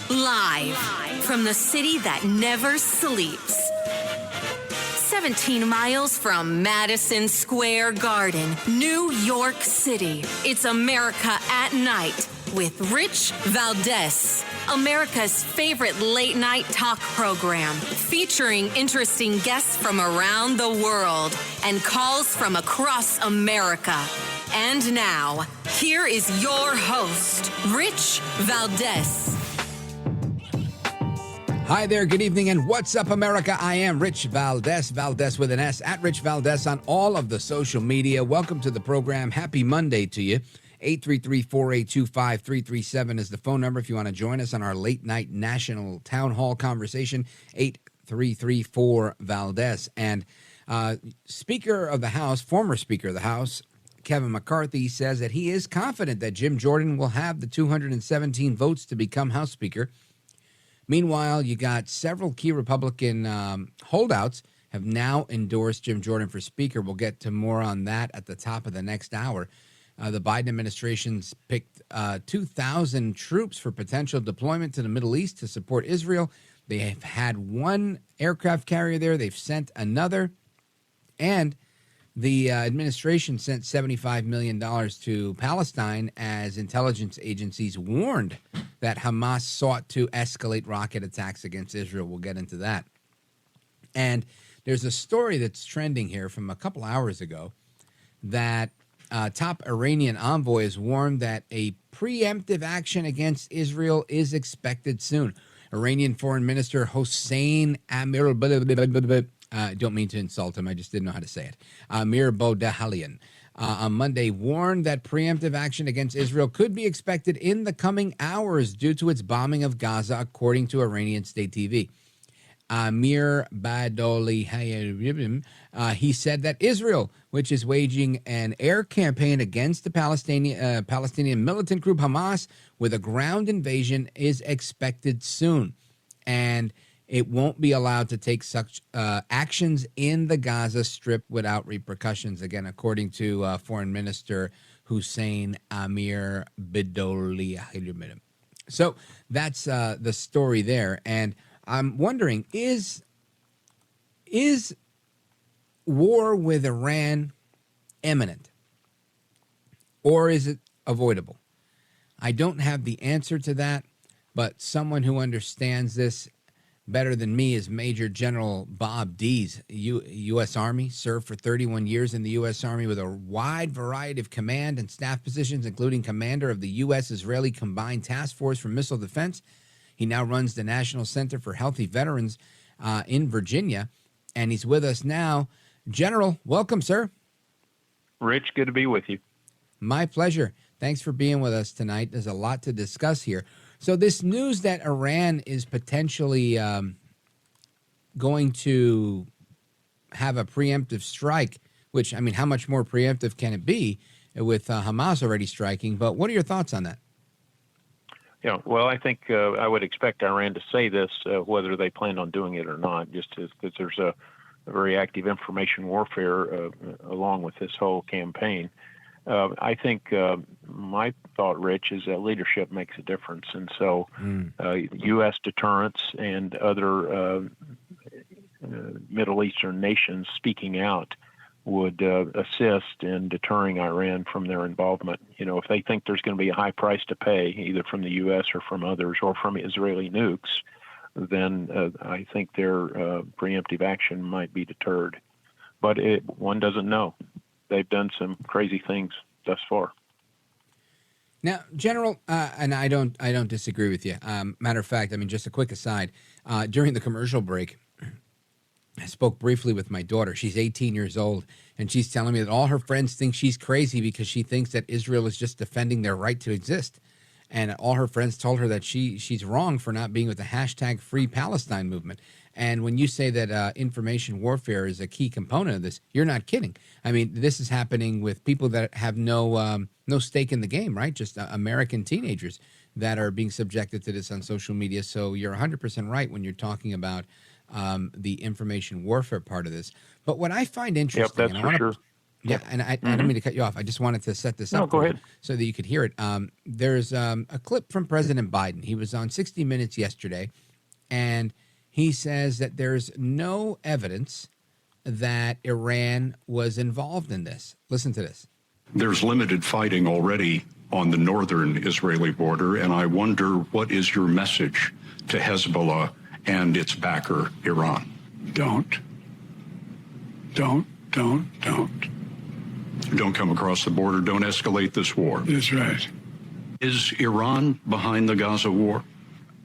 Live from the city that never sleeps. 17 miles from Madison Square Garden, New York City. It's America at Night with Rich Valdez. America's favorite late night talk program, featuring interesting guests from around the world and calls from across America. And now, here is your host, Rich Valdez. Hi there, good evening, and what's up, America? I am Rich Valdez, Valdez with an S, at Rich Valdez on all of the social media. Welcome to the program. Happy Monday to you. 833-482-5337 is the phone number if you want to join us on our late night national town hall conversation, 833-4-VALDEZ. And Speaker of the House, former Speaker of the House, Kevin McCarthy, says that he is confident that Jim Jordan will have the 217 votes to become House Speaker. Meanwhile, you got several key Republican holdouts have now endorsed Jim Jordan for Speaker. We'll get to more on that at the top of the next hour. The Biden administration's picked 2,000 troops for potential deployment to the Middle East to support Israel. They have had one aircraft carrier there. They've sent another. And the administration sent $75 million to Palestine as intelligence agencies warned that Hamas sought to escalate rocket attacks against Israel. We'll get into that. And there's a story that's trending here from a couple hours ago that top Iranian envoy has warned that a preemptive action against Israel is expected soon. Iranian Foreign Minister Hossein Amir, I don't mean to insult him, I just didn't know how to say it, Amir Bodahalian, on Monday warned that preemptive action against Israel could be expected in the coming hours due to its bombing of Gaza, according to Iranian state TV. Amir Badoli, he said that Israel, which is waging an air campaign against the Palestinian militant group Hamas with a ground invasion, is expected soon. And it won't be allowed to take such actions in the Gaza Strip without repercussions, again, according to Foreign Minister Hussein Amir Badoli. So that's the story there. And I'm wondering, is war with Iran imminent, or is it avoidable? I don't have the answer to that, but someone who understands this better than me is Major General Bob Dees, U.S. Army, served for 31 years in the U.S. Army with a wide variety of command and staff positions, including commander of the U.S.-Israeli Combined Task Force for Missile Defense. He now runs the National Center for Healthy Veterans in Virginia, and he's with us now. General, welcome, sir. Rich, good to be with you. My pleasure. Thanks for being with us tonight. There's a lot to discuss here. So this news that Iran is potentially going to have a preemptive strike, which, I mean, how much more preemptive can it be with Hamas already striking? But what are your thoughts on that? Yeah, well, I think I would expect Iran to say this, whether they plan on doing it or not, just because there's a very active information warfare along with this whole campaign. I think my thought, Rich, is that leadership makes a difference. And so U.S. deterrence and other Middle Eastern nations speaking out would assist in deterring Iran from their involvement. You know, if they think there's going to be a high price to pay, either from the U.S. or from others or from Israeli nukes, then I think their preemptive action might be deterred. But one doesn't know. They've done some crazy things thus far. Now, General, and I don't disagree with you. Matter of fact, I mean, just a quick aside, during the commercial break, I spoke briefly with my daughter. She's 18 years old, and she's telling me that all her friends think she's crazy because she thinks that Israel is just defending their right to exist. And all her friends told her that she's wrong for not being with the hashtag Free Palestine movement. And when you say that information warfare is a key component of this, you're not kidding. I mean, this is happening with people that have no stake in the game, right? Just American teenagers that are being subjected to this on social media. So you're 100% right when you're talking about the information warfare part of this. But what I find interesting, yep, that's for sure. Yeah, and I don't mean to cut you off. I just wanted to set this up go ahead. So that you could hear it. There's a clip from President Biden. He was on 60 Minutes yesterday, and he says that there's no evidence that Iran was involved in this. Listen to this. There's limited fighting already on the northern Israeli border, and I wonder, what is your message to Hezbollah and its backer, Iran? Don't come across the border. Don't escalate this war. That's right. Is Iran behind the Gaza war?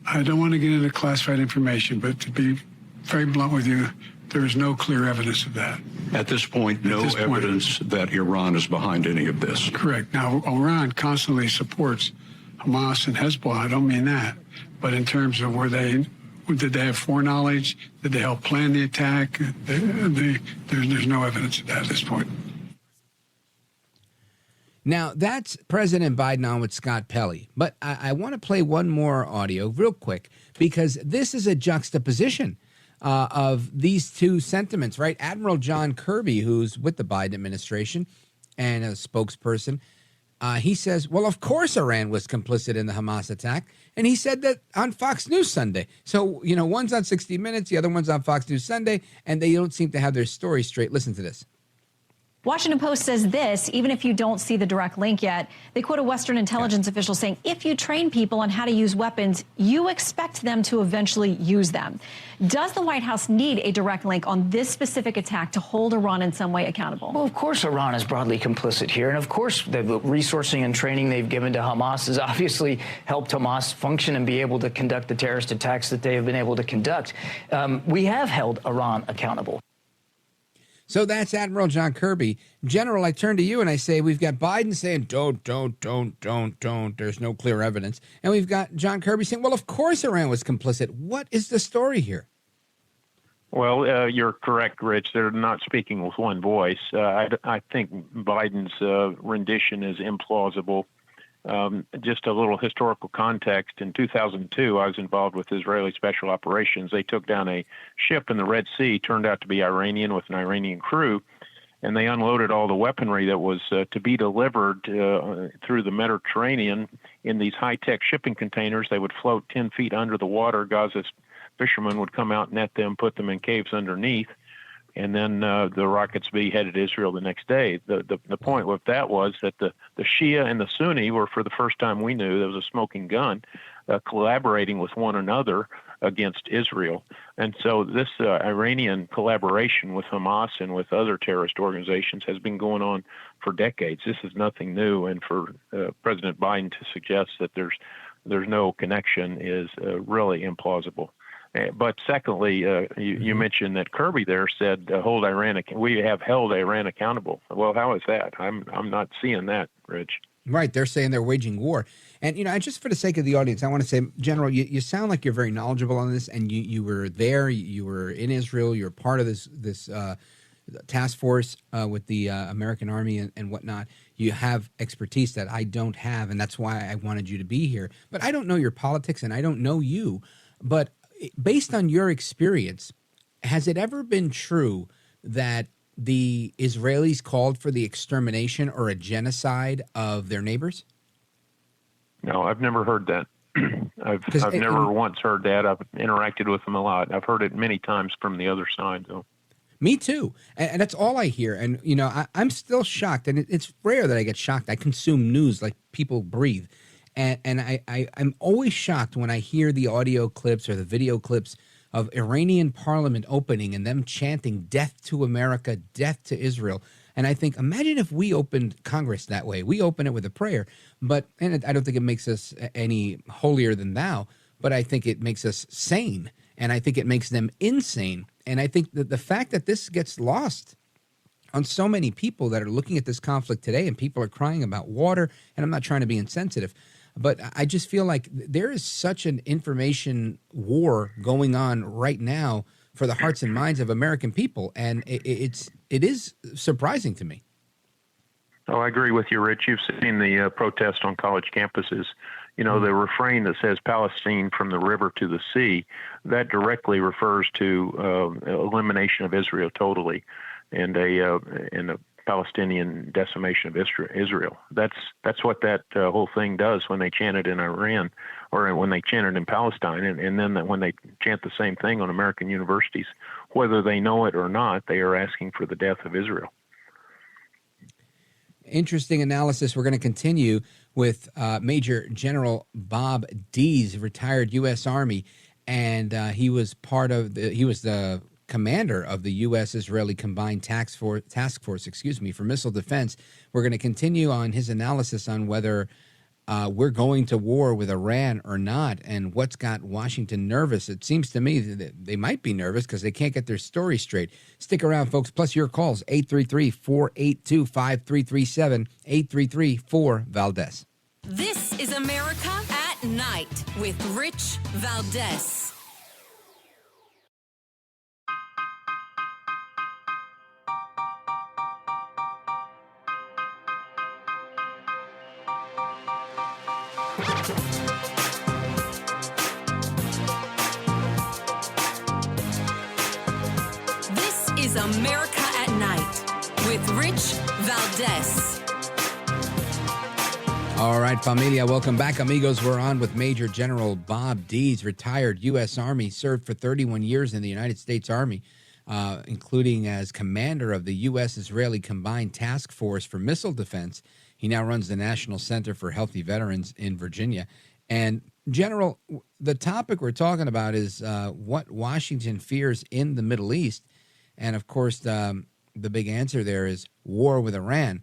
I don't want to get into classified information, but to be very blunt with you, there is no clear evidence of that. At this point, no evidence that Iran is behind any of this. Correct. Now, Iran constantly supports Hamas and Hezbollah. I don't mean that. But in terms of did they have foreknowledge? Did they help plan the attack? There's no evidence of that at this point. Now, that's President Biden on with Scott Pelley. But I want to play one more audio real quick because this is a juxtaposition of these two sentiments, right? Admiral John Kirby, who's with the Biden administration and a spokesperson, he says, well, of course Iran was complicit in the Hamas attack. And he said that on Fox News Sunday. So, one's on 60 Minutes, the other one's on Fox News Sunday, and they don't seem to have their story straight. Listen to this. Washington Post says this, even if you don't see the direct link yet. They quote a Western intelligence official saying, if you train people on how to use weapons, you expect them to eventually use them. Does the White House need a direct link on this specific attack to hold Iran in some way accountable? Well, of course, Iran is broadly complicit here. And of course, the resourcing and training they've given to Hamas has obviously helped Hamas function and be able to conduct the terrorist attacks that they have been able to conduct. We have held Iran accountable. So that's Admiral John Kirby. General, I turn to you and I say, we've got Biden saying, don't. There's no clear evidence. And we've got John Kirby saying, well, of course Iran was complicit. What is the story here? Well, you're correct, Rich. They're not speaking with one voice. I think Biden's rendition is implausible. Just a little historical context. In 2002, I was involved with Israeli Special Operations. They took down a ship in the Red Sea, turned out to be Iranian with an Iranian crew, and they unloaded all the weaponry that was to be delivered through the Mediterranean in these high-tech shipping containers. They would float 10 feet under the water. Gaza's fishermen would come out, net them, put them in caves underneath, and then the rockets be headed to Israel the next day. The point with that was that the Shia and the Sunni were, for the first time we knew, there was a smoking gun, collaborating with one another against Israel. And so this Iranian collaboration with Hamas and with other terrorist organizations has been going on for decades. This is nothing new. And for President Biden to suggest that there's no connection is really implausible. But secondly, you mentioned that Kirby there said we have held Iran accountable. Well, how is that? I'm not seeing that, Rich. Right. They're saying they're waging war. And, just for the sake of the audience, I want to say, General, you sound like you're very knowledgeable on this, and you were there, you were in Israel, you're part of this task force with the American Army and whatnot. You have expertise that I don't have, and that's why I wanted you to be here. But I don't know your politics, and I don't know you. But based on your experience, has it ever been true that the Israelis called for the extermination or a genocide of their neighbors? No, I've never heard that. I've never once heard that. I've interacted with them a lot. I've heard it many times from the other side, though. Me too. And that's all I hear. And, I'm still shocked. And it's rare that I get shocked. I consume news like people breathe. And I'm always shocked when I hear the audio clips or the video clips of Iranian parliament opening and them chanting death to America, death to Israel. And I think, imagine if we opened Congress that way. We open it with a prayer. And I don't think it makes us any holier than thou, but I think it makes us sane. And I think it makes them insane. And I think that the fact that this gets lost on so many people that are looking at this conflict today, and people are crying about water, and I'm not trying to be insensitive, but I just feel like there is such an information war going on right now for the hearts and minds of American people, and it is surprising to me. Oh, I agree with you, Rich. You've seen the protest on college campuses. The refrain that says Palestine from the river to the sea, that directly refers to elimination of Israel totally, and a Palestinian decimation of Israel. That's what that whole thing does when they chant it in Iran, or when they chant it in Palestine, and then when they chant the same thing on American universities, whether they know it or not, they are asking for the death of Israel. Interesting analysis. We're going to continue with Major General Bob Dees, retired U.S. Army, and he was the commander of the U.S.-Israeli Combined Task Force, for missile defense. We're going to continue on his analysis on whether we're going to war with Iran or not, and what's got Washington nervous? It seems to me that they might be nervous because they can't get their story straight. Stick around, folks. Plus your calls, 833-482-5337, 833-4-VALDEZ. This is America at Night with Rich Valdez. This is America at Night with Rich Valdez. All right, familia, welcome back, amigos. We're on with Major General Bob Dees, retired U.S. Army, served for 31 years in the United States Army, including as commander of the U.S.-Israeli Combined Task Force for Missile Defense. He now runs the National Center for Healthy Veterans in Virginia. And, General, the topic we're talking about is what Washington fears in the Middle East. And, of course, the big answer there is war with Iran.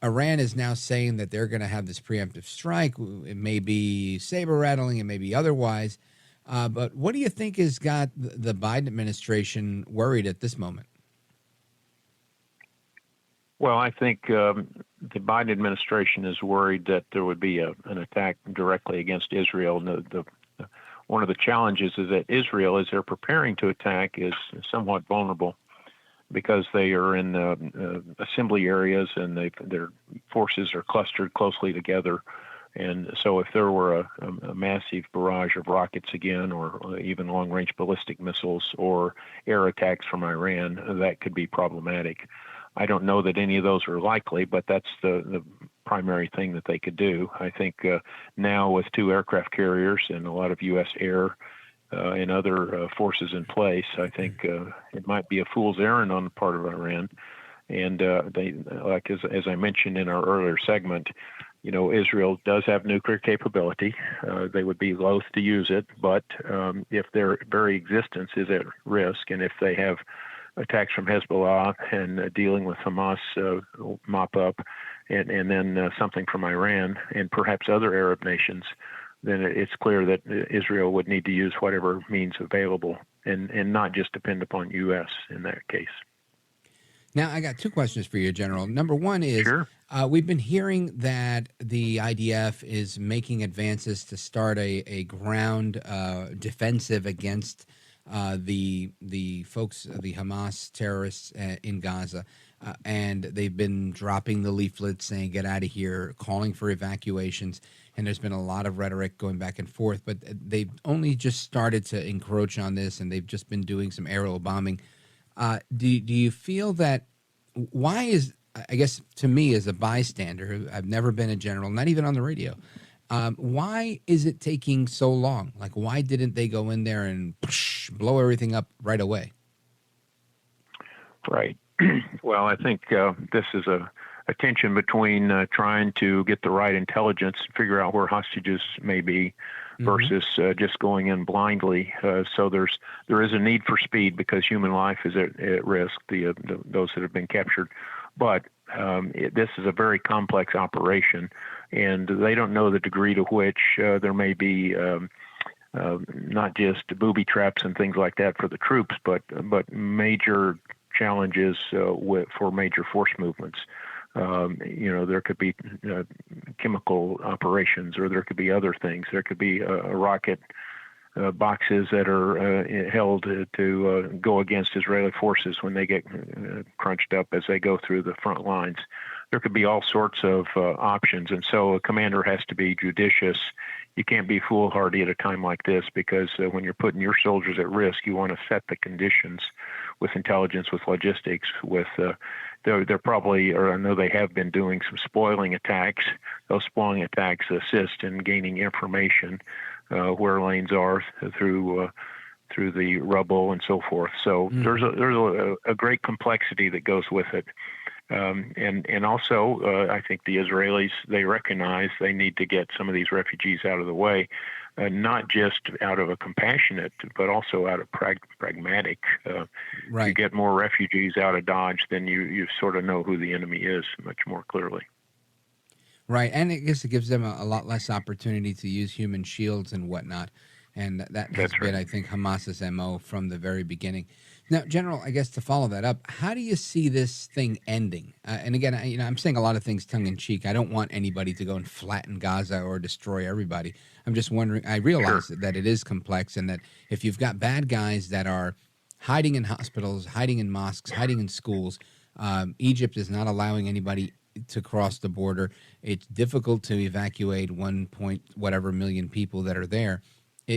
Iran is now saying that they're going to have this preemptive strike. It may be saber-rattling, it may be otherwise. But what do you think has got the Biden administration worried at this moment? Well, I think the Biden administration is worried that there would be an attack directly against Israel. And one of the challenges is that Israel, as they're preparing to attack, is somewhat vulnerable because they are in assembly areas and their forces are clustered closely together. And so if there were a massive barrage of rockets again, or even long-range ballistic missiles or air attacks from Iran, that could be problematic. I don't know that any of those are likely, but that's the primary thing that they could do. I think now with 2 aircraft carriers and a lot of U.S. air and other forces in place, I think it might be a fool's errand on the part of Iran. And they, like as I mentioned in our earlier segment, you know, Israel does have nuclear capability. They would be loath to use it, but if their very existence is at risk, and if they have attacks from Hezbollah and dealing with Hamas mop up, and then something from Iran and perhaps other Arab nations, then it's clear that Israel would need to use whatever means available and not just depend upon U.S. in that case. Now, I got 2 questions for you, General. Number one is, sure. We've been hearing that the IDF is making advances to start a ground defensive against the folks, the Hamas terrorists in Gaza, and they've been dropping the leaflets saying, get out of here, calling for evacuations, and there's been a lot of rhetoric going back and forth, but they've only just started to encroach on this, and they've just been doing some aerial bombing. Do you feel that, why is, I guess to me as a bystander, I've never been a general, not even on the radio, why is it taking so long? Like, why didn't they go in there and blow everything up right away? Right. Well, I think this is a tension between trying to get the right intelligence, figure out where hostages may be, versus just going in blindly. So there is a need for speed because human life is at risk, those that have been captured. But this is a very complex operation, and they don't know the degree to which there may be not just booby traps and things like that for the troops, but major challenges for major force movements. There could be chemical operations, or there could be other things. There could be rocket boxes that are held to go against Israeli forces when they get crunched up as they go through the front lines. There could be all sorts of options, and so a commander has to be judicious. You can't be foolhardy at a time like this, because when you're putting your soldiers at risk, you want to set the conditions with intelligence, with logistics, with they're probably, or I know they have been doing some spoiling attacks. Those spoiling attacks assist in gaining information where lanes are through the rubble and so forth. So there's a great complexity that goes with it. And also, I think the Israelis, they recognize they need to get some of these refugees out of the way, not just out of a compassionate, but also out of pragmatic. Right. You get more refugees out of Dodge, then you sort of know who the enemy is much more clearly. Right, and I guess it gives them a lot less opportunity to use human shields and whatnot. And that has been, I think, Hamas's MO from the very beginning. Now, General, I guess to follow that up, how do you see this thing ending? And again, I'm saying a lot of things tongue-in-cheek. I don't want anybody to go and flatten Gaza or destroy everybody. I'm just wondering, I realize that it is complex and that if you've got bad guys that are hiding in hospitals, hiding in mosques, hiding in schools, Egypt is not allowing anybody to cross the border. It's difficult to evacuate 1 point whatever million people that are there.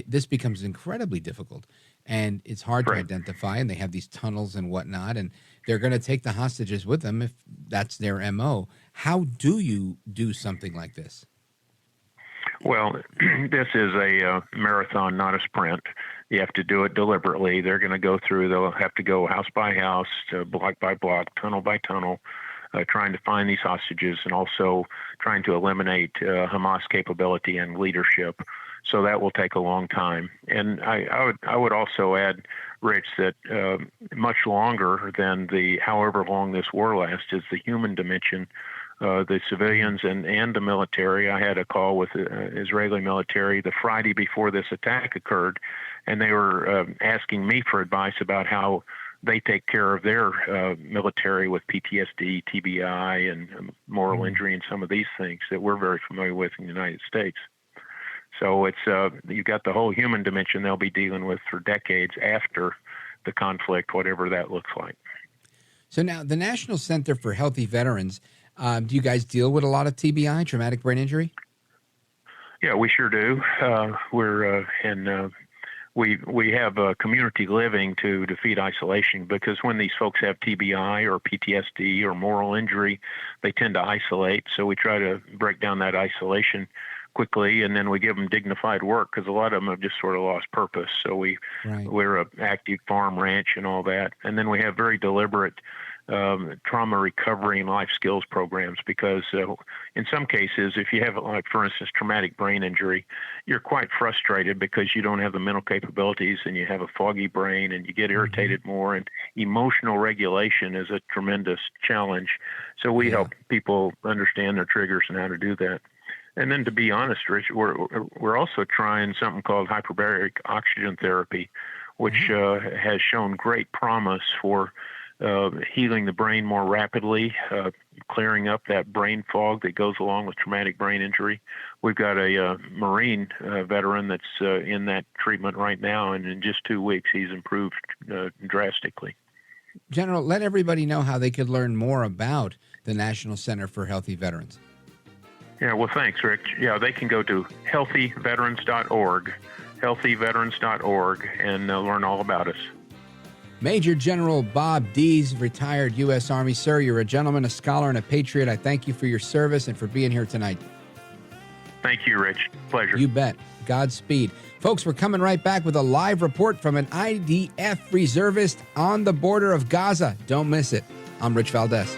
This becomes incredibly difficult, and it's hard to identify, and they have these tunnels and whatnot, and they're going to take the hostages with them if that's their MO. How do you do something like this? Well, this is a marathon, not a sprint. You have to do it deliberately. They'll have to go house by house, block by block, tunnel by tunnel, trying to find these hostages and also trying to eliminate Hamas capability and leadership. So that will take a long time. And I would also add, Rich, that much longer than however long this war lasts is the human dimension. The civilians and the military. I had a call with the Israeli military the Friday before this attack occurred, and they were asking me for advice about how they take care of their military with PTSD, TBI, and moral injury, and some of these things that we're very familiar with in the United States. So you've got the whole human dimension they'll be dealing with for decades after the conflict, whatever that looks like. So now the National Center for Healthy Veterans, do you guys deal with a lot of TBI, traumatic brain injury? Yeah, we sure do. We have community living to defeat isolation, because when these folks have TBI or PTSD or moral injury, they tend to isolate. So we try to break down that isolation quickly, and then we give them dignified work, because a lot of them have just sort of lost purpose. So we're an active farm, ranch, and all that. And then we have very deliberate trauma recovery and life skills programs, because in some cases, if you have, like, for instance, traumatic brain injury, you're quite frustrated because you don't have the mental capabilities and you have a foggy brain and you get irritated more, and emotional regulation is a tremendous challenge. So we help people understand their triggers and how to do that. And then, to be honest, Rich, we're also trying something called hyperbaric oxygen therapy, which has shown great promise for healing the brain more rapidly, clearing up that brain fog that goes along with traumatic brain injury. We've got a Marine veteran that's in that treatment right now, and in just 2 weeks, he's improved drastically. General, let everybody know how they could learn more about the National Center for Healthy Veterans. Yeah, well, thanks, Rick. Yeah, they can go to healthyveterans.org, and learn all about us. Major General Bob Dees, retired U.S. Army. Sir, you're a gentleman, a scholar, and a patriot. I thank you for your service and for being here tonight. Thank you, Rich. Pleasure. You bet. Godspeed. Folks, we're coming right back with a live report from an IDF reservist on the border of Gaza. Don't miss it. I'm Rich Valdez.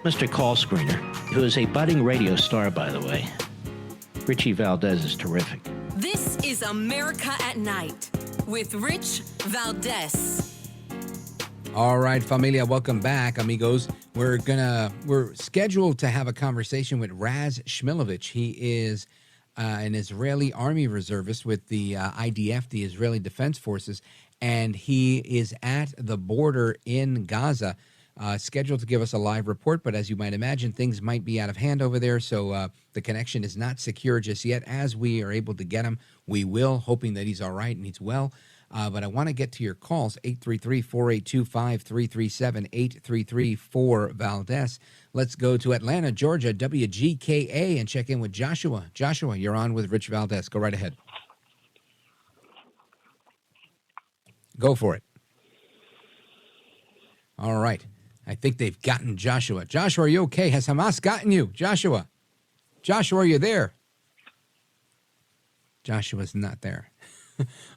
Mr. Call Screener, who is a budding radio star, by the way. Richie Valdez is terrific. This is America at Night with Rich Valdez. All right, familia, welcome back, amigos. We're scheduled to have a conversation with Raz Shmilovich. He is an Israeli Army reservist with the IDF, the Israeli Defense Forces, and he is at the border in Gaza. Scheduled to give us a live report, but as you might imagine, things might be out of hand over there, so the connection is not secure just yet. As we are able to get him, we will, hoping that he's all right and he's well. But I want to get to your calls, 833-482-5337, 833-4-VALDEZ. Let's go to Atlanta, Georgia, WGKA, and check in with Joshua. Joshua, you're on with Rich Valdez. Go right ahead. Go for it. All right. I think they've gotten Joshua. Joshua, are you okay? Has Hamas gotten you? Joshua, are you there? Joshua's not there.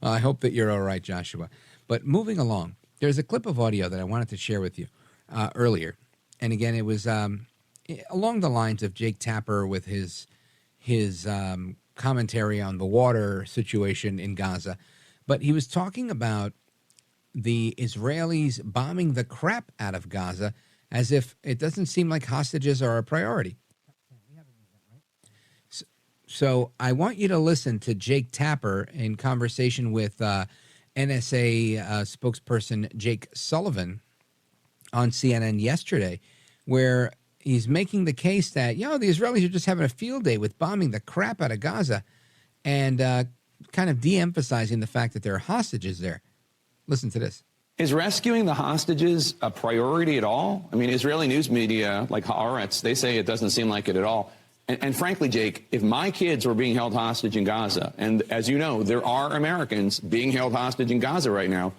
I hope that you're all right, Joshua. But moving along, there's a clip of audio that I wanted to share with you earlier. And again, it was along the lines of Jake Tapper with his commentary on the water situation in Gaza. But he was talking about the Israelis bombing the crap out of Gaza as if it doesn't seem like hostages are a priority. So I want you to listen to Jake Tapper in conversation with NSA spokesperson Jake Sullivan on CNN yesterday, where he's making the case that, the Israelis are just having a field day with bombing the crap out of Gaza and kind of de-emphasizing the fact that there are hostages there. Listen to this. Is rescuing the hostages a priority at all? I mean, Israeli news media like Haaretz, they say it doesn't seem like it at all. And frankly, Jake, if my kids were being held hostage in Gaza, and as you know, there are Americans being held hostage in Gaza right now,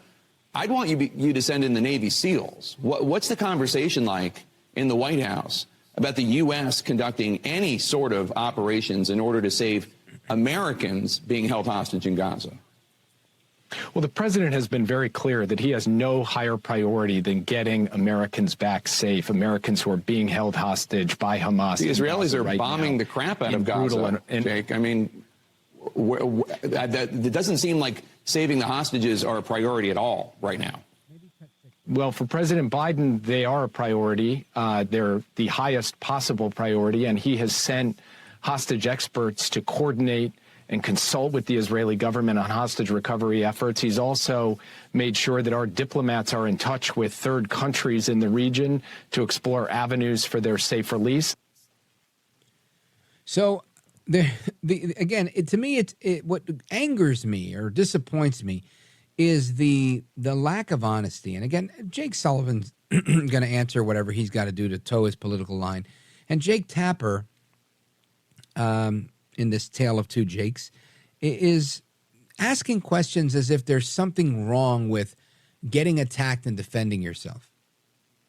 I'd want you to send in the Navy SEALs. What's the conversation like in the White House about the U.S. conducting any sort of operations in order to save Americans being held hostage in Gaza? Well, the president has been very clear that he has no higher priority than getting Americans back safe, Americans who are being held hostage by Hamas. The Israelis are bombing the crap out of Gaza, Jake. I mean, it doesn't seem like saving the hostages are a priority at all right now. Well, for President Biden, they are a priority. They're the highest possible priority, and he has sent hostage experts to coordinate and consult with the Israeli government on hostage recovery efforts. He's also made sure that our diplomats are in touch with third countries in the region to explore avenues for their safe release. So, to me, what angers me or disappoints me is the lack of honesty. And again, Jake Sullivan's going to answer whatever he's got to do to toe his political line. And Jake Tapper, in this tale of two Jakes, is asking questions as if there's something wrong with getting attacked and defending yourself.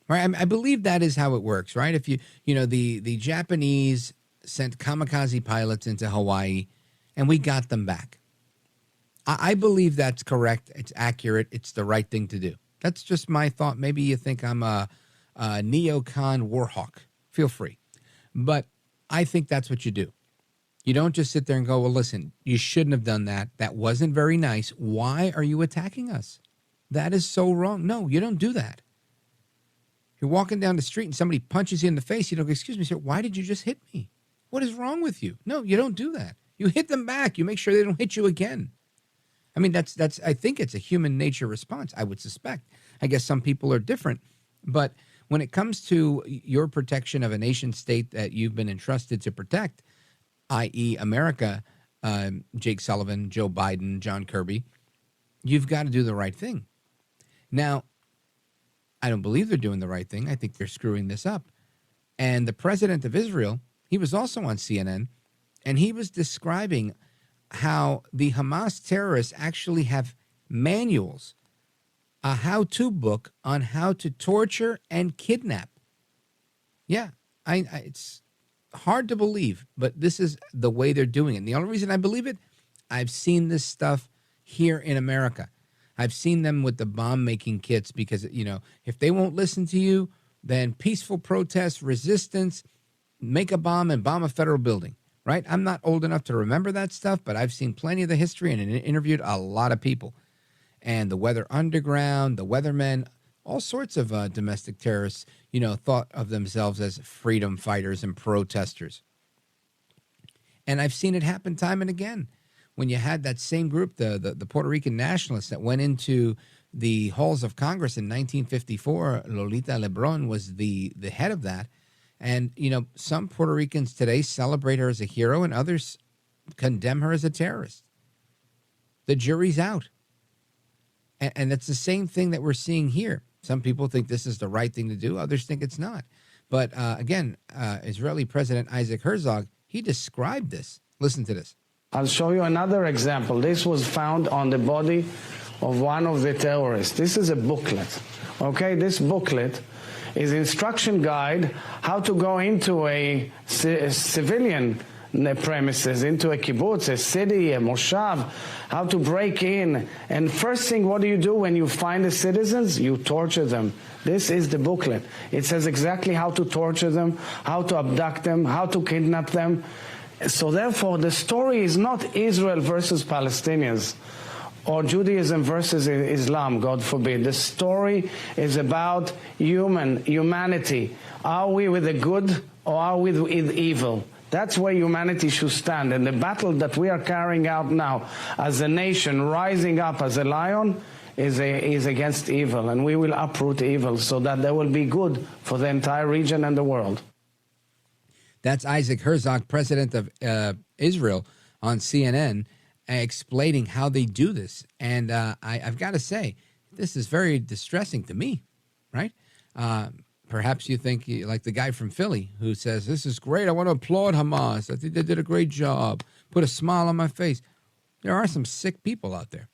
Right? I believe that is how it works, right? If the Japanese sent kamikaze pilots into Hawaii and we got them back. I believe that's correct. It's accurate. It's the right thing to do. That's just my thought. Maybe you think I'm a neocon warhawk. Feel free. But I think that's what you do. You don't just sit there and go, well, listen, you shouldn't have done that. That wasn't very nice. Why are you attacking us? That is so wrong. No, you don't do that. You're walking down the street and somebody punches you in the face. You don't go, excuse me, sir, why did you just hit me? What is wrong with you? No, you don't do that. You hit them back. You make sure they don't hit you again. I mean, that's. I think it's a human nature response, I would suspect. I guess some people are different. But when it comes to your protection of a nation state that you've been entrusted to protect, i.e. America, Jake Sullivan, Joe Biden, John Kirby, you've got to do the right thing. Now, I don't believe they're doing the right thing. I think they're screwing this up. And the president of Israel, he was also on CNN, and he was describing how the Hamas terrorists actually have manuals, a how-to book on how to torture and kidnap. Yeah, it's hard to believe, but this is the way they're doing it. And the only reason I believe it, I've seen this stuff here in America. I've seen them with the bomb-making kits because, if they won't listen to you, then peaceful protest, resistance, make a bomb and bomb a federal building, right? I'm not old enough to remember that stuff, but I've seen plenty of the history and interviewed a lot of people. And the Weather Underground, the Weathermen, all sorts of domestic terrorists, thought of themselves as freedom fighters and protesters. And I've seen it happen time and again. When you had that same group, the Puerto Rican nationalists that went into the halls of Congress in 1954, Lolita Lebron was the head of that. And, some Puerto Ricans today celebrate her as a hero and others condemn her as a terrorist. The jury's out. And it's the same thing that we're seeing here. Some people think this is the right thing to do. Others think it's not. But again, Israeli President Isaac Herzog, he described this. Listen to this. I'll show you another example. This was found on the body of one of the terrorists. This is a booklet. Okay, this booklet is instruction guide how to go into a civilian premises, into a kibbutz, a city, a moshav, how to break in. And first thing, what do you do when you find the citizens? You torture them. This is the booklet. It says exactly how to torture them, how to abduct them, how to kidnap them. So therefore, the story is not Israel versus Palestinians or Judaism versus Islam, God forbid. The story is about humanity. Are we with the good or are we with evil? That's where humanity should stand. And the battle that we are carrying out now as a nation, rising up as a lion, is against evil. And we will uproot evil so that there will be good for the entire region and the world. That's Isaac Herzog, president of Israel, on CNN, explaining how they do this. And I've got to say, this is very distressing to me, right? Perhaps you think, like the guy from Philly who says, this is great. I want to applaud Hamas. I think they did a great job. Put a smile on my face. There are some sick people out there.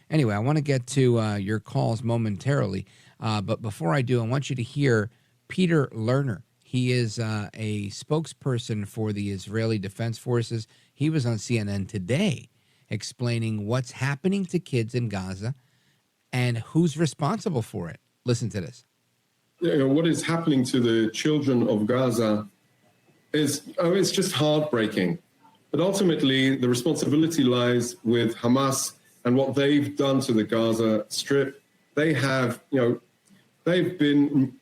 Anyway, I want to get to your calls momentarily. But before I do, I want you to hear Peter Lerner. He is a spokesperson for the Israeli Defense Forces. He was on CNN today explaining what's happening to kids in Gaza and who's responsible for it. Listen to this. What is happening to the children of Gaza is, it's just heartbreaking. But ultimately, the responsibility lies with Hamas and what they've done to the Gaza Strip. They have, they've been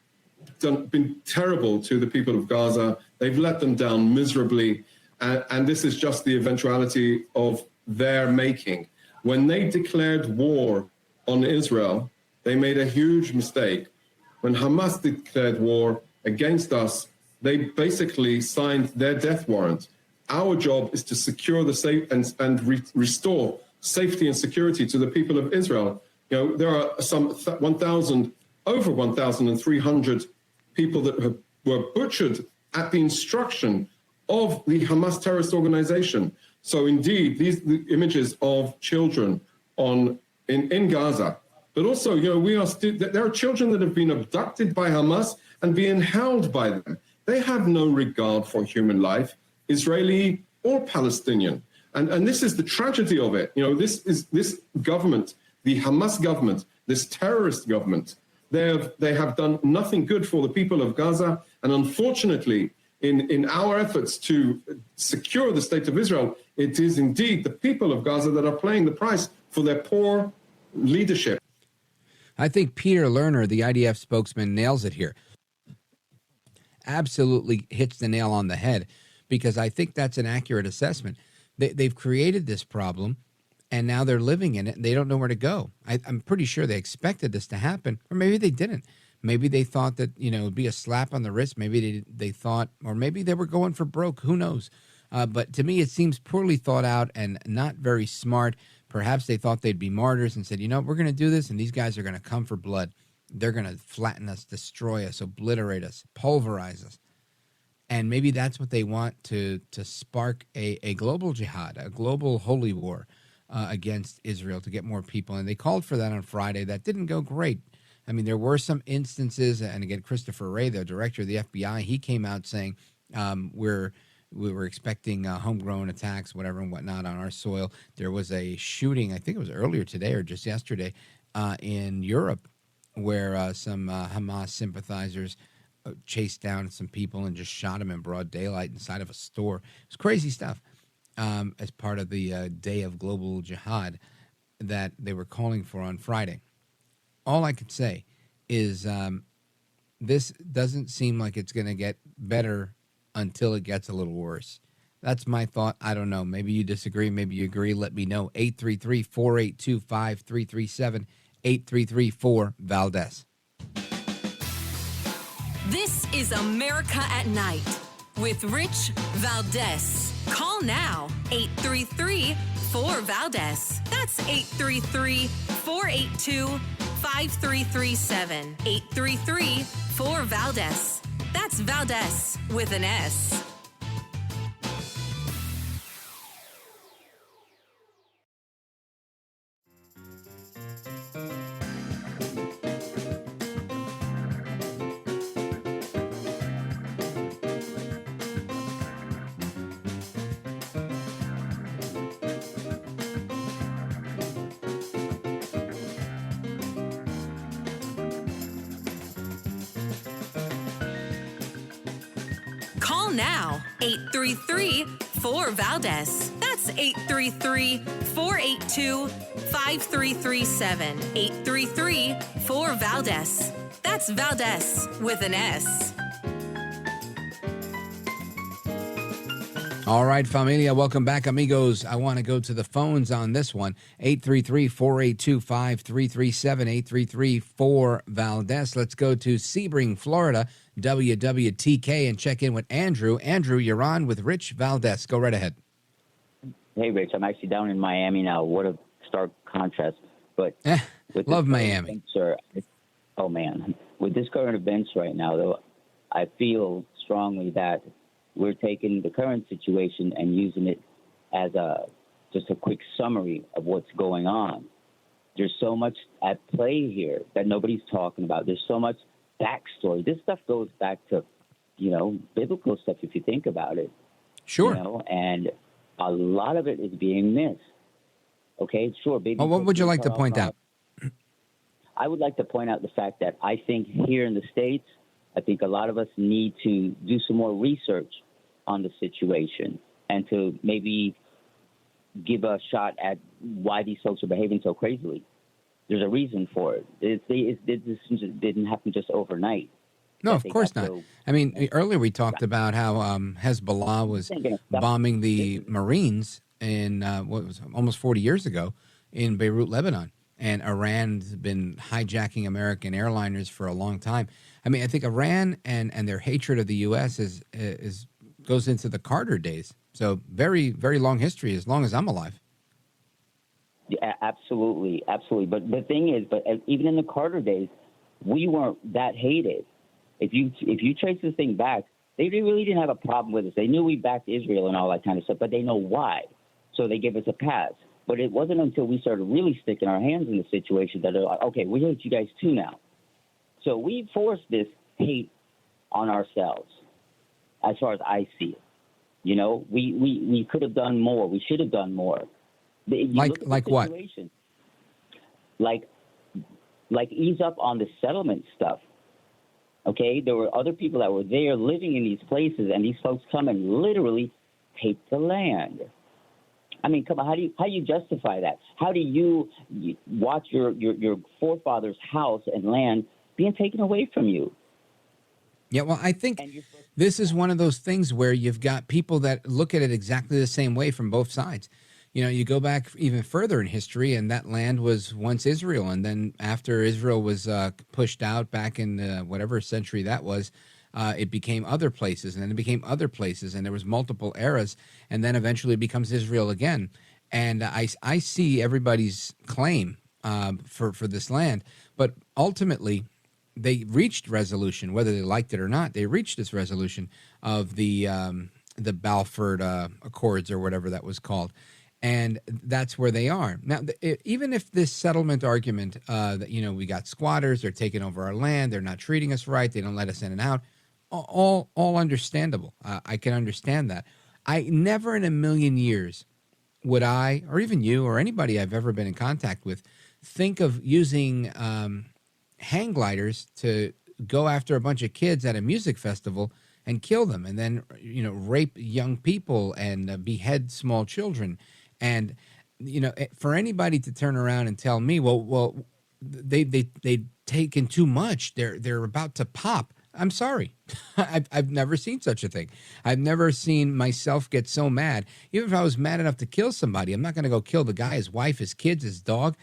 terrible to the people of Gaza. They've let them down miserably. And this is just the eventuality of their making. When they declared war on Israel, they made a huge mistake. When Hamas declared war against us, they basically signed their death warrant. Our job is to secure the safe and restore safety and security to the people of Israel. There are some over 1,300 people that were butchered at the instruction of the Hamas terrorist organization. So indeed, the images of children in Gaza. But also, there are children that have been abducted by Hamas and being held by them. They have no regard for human life, Israeli or Palestinian. And this is the tragedy of it. This government, the Hamas government, this terrorist government, they have done nothing good for the people of Gaza. And unfortunately, in our efforts to secure the state of Israel, it is indeed the people of Gaza that are paying the price for their poor leadership. I think Peter Lerner, the IDF spokesman, nails it here. Absolutely hits the nail on the head, because I think that's an accurate assessment. They've created this problem, and now they're living in it, and they don't know where to go. I'm pretty sure they expected this to happen, or maybe they didn't. Maybe they thought that, it would be a slap on the wrist. Maybe they thought, or maybe they were going for broke. Who knows? But to me, it seems poorly thought out and not very smart. Perhaps they thought they'd be martyrs and said, we're going to do this, and these guys are going to come for blood. They're going to flatten us, destroy us, obliterate us, pulverize us. And maybe that's what they want to spark a global jihad, a global holy war against Israel, to get more people. And they called for that on Friday. That didn't go great. I mean, there were some instances, and again, Christopher Wray, the director of the FBI, he came out saying we were expecting homegrown attacks, whatever and whatnot, on our soil. There was a shooting, I think it was earlier today or just yesterday, in Europe, where some Hamas sympathizers chased down some people and just shot them in broad daylight inside of a store. It was crazy stuff as part of the Day of Global Jihad that they were calling for on Friday. All I could say is this doesn't seem like it's going to get better until it gets a little worse. That's my thought. I don't know. Maybe you disagree. Maybe you agree. Let me know. 833-482-5337. 833-4-VALDEZ. This is America at Night with Rich Valdez. Call now, 833-4-VALDEZ. That's 833-482-5337. 833-4-VALDEZ. That's Valdez with an S. Call now, 833-4-VALDEZ. That's 833-482-5337. 833-4-VALDEZ. That's Valdez with an S. All right, familia, welcome back, amigos. I want to go to the phones on this one. 833-482-5337, 833-4-VALDEZ. Let's go to Sebring, Florida, WWTK, and check in with Andrew. Andrew, you're on with Rich Valdez. Go right ahead. Hey, Rich, I'm actually down in Miami now. What a stark contrast. But love Miami. Events, sir, oh, man. With this current events right now, though, I feel strongly that we're taking the current situation and using it as just a quick summary of what's going on. There's so much at play here that nobody's talking about. There's so much backstory. This stuff goes back to, biblical stuff if you think about it. Sure. And a lot of it is being missed. Okay, sure. Baby, what would you like to point out? I would like to point out the fact that I think here in the States, I think a lot of us need to do some more research on the situation and to maybe give a shot at why these folks are behaving so crazily. There's a reason for it. This didn't happen just overnight. No, of course not. I mean, earlier we talked about how Hezbollah was bombing the Marines in what was almost 40 years ago in Beirut, Lebanon. And Iran's been hijacking American airliners for a long time. I mean, I think Iran and their hatred of the U.S. is goes into the Carter days. So very, very long history, as long as I'm alive. Yeah, absolutely, absolutely. But the thing is, even in the Carter days, we weren't that hated. If you trace this thing back, they really didn't have a problem with us. They knew we backed Israel and all that kind of stuff, but they know why. So they give us a pass. But it wasn't until we started really sticking our hands in the situation that they're like, okay, we hate you guys too now. So we forced this hate on ourselves, as far as I see it. We could have done more. We should have done more. Like what? Like ease up on the settlement stuff. Okay, there were other people that were there living in these places, and these folks come and literally take the land. I mean, come on, how do you justify that? How do you watch your forefathers' house and land being taken away from you? Yeah, well, I think this is one of those things where you've got people that look at it exactly the same way from both sides. You go back even further in history, and that land was once Israel. And then after Israel was pushed out back in whatever century that was, it became other places, and then it became other places, and there was multiple eras, and then eventually it becomes Israel again. And I see everybody's claim for this land, but ultimately they reached resolution, whether they liked it or not. They reached this resolution of the Balfour Accords or whatever that was called. And that's where they are now. Even if this settlement argument that we got squatters, they're taking over our land, they're not treating us right, they don't let us in and out, all understandable. I can understand that. I never in a million years would I, or even you, or anybody I've ever been in contact with, think of using hang gliders to go after a bunch of kids at a music festival and kill them, and then rape young people and behead small children. And for anybody to turn around and tell me, well, they've taken too much, they're about to pop. I'm sorry. I've never seen such a thing. I've never seen myself get so mad. Even if I was mad enough to kill somebody, I'm not going to go kill the guy, his wife, his kids, his dog.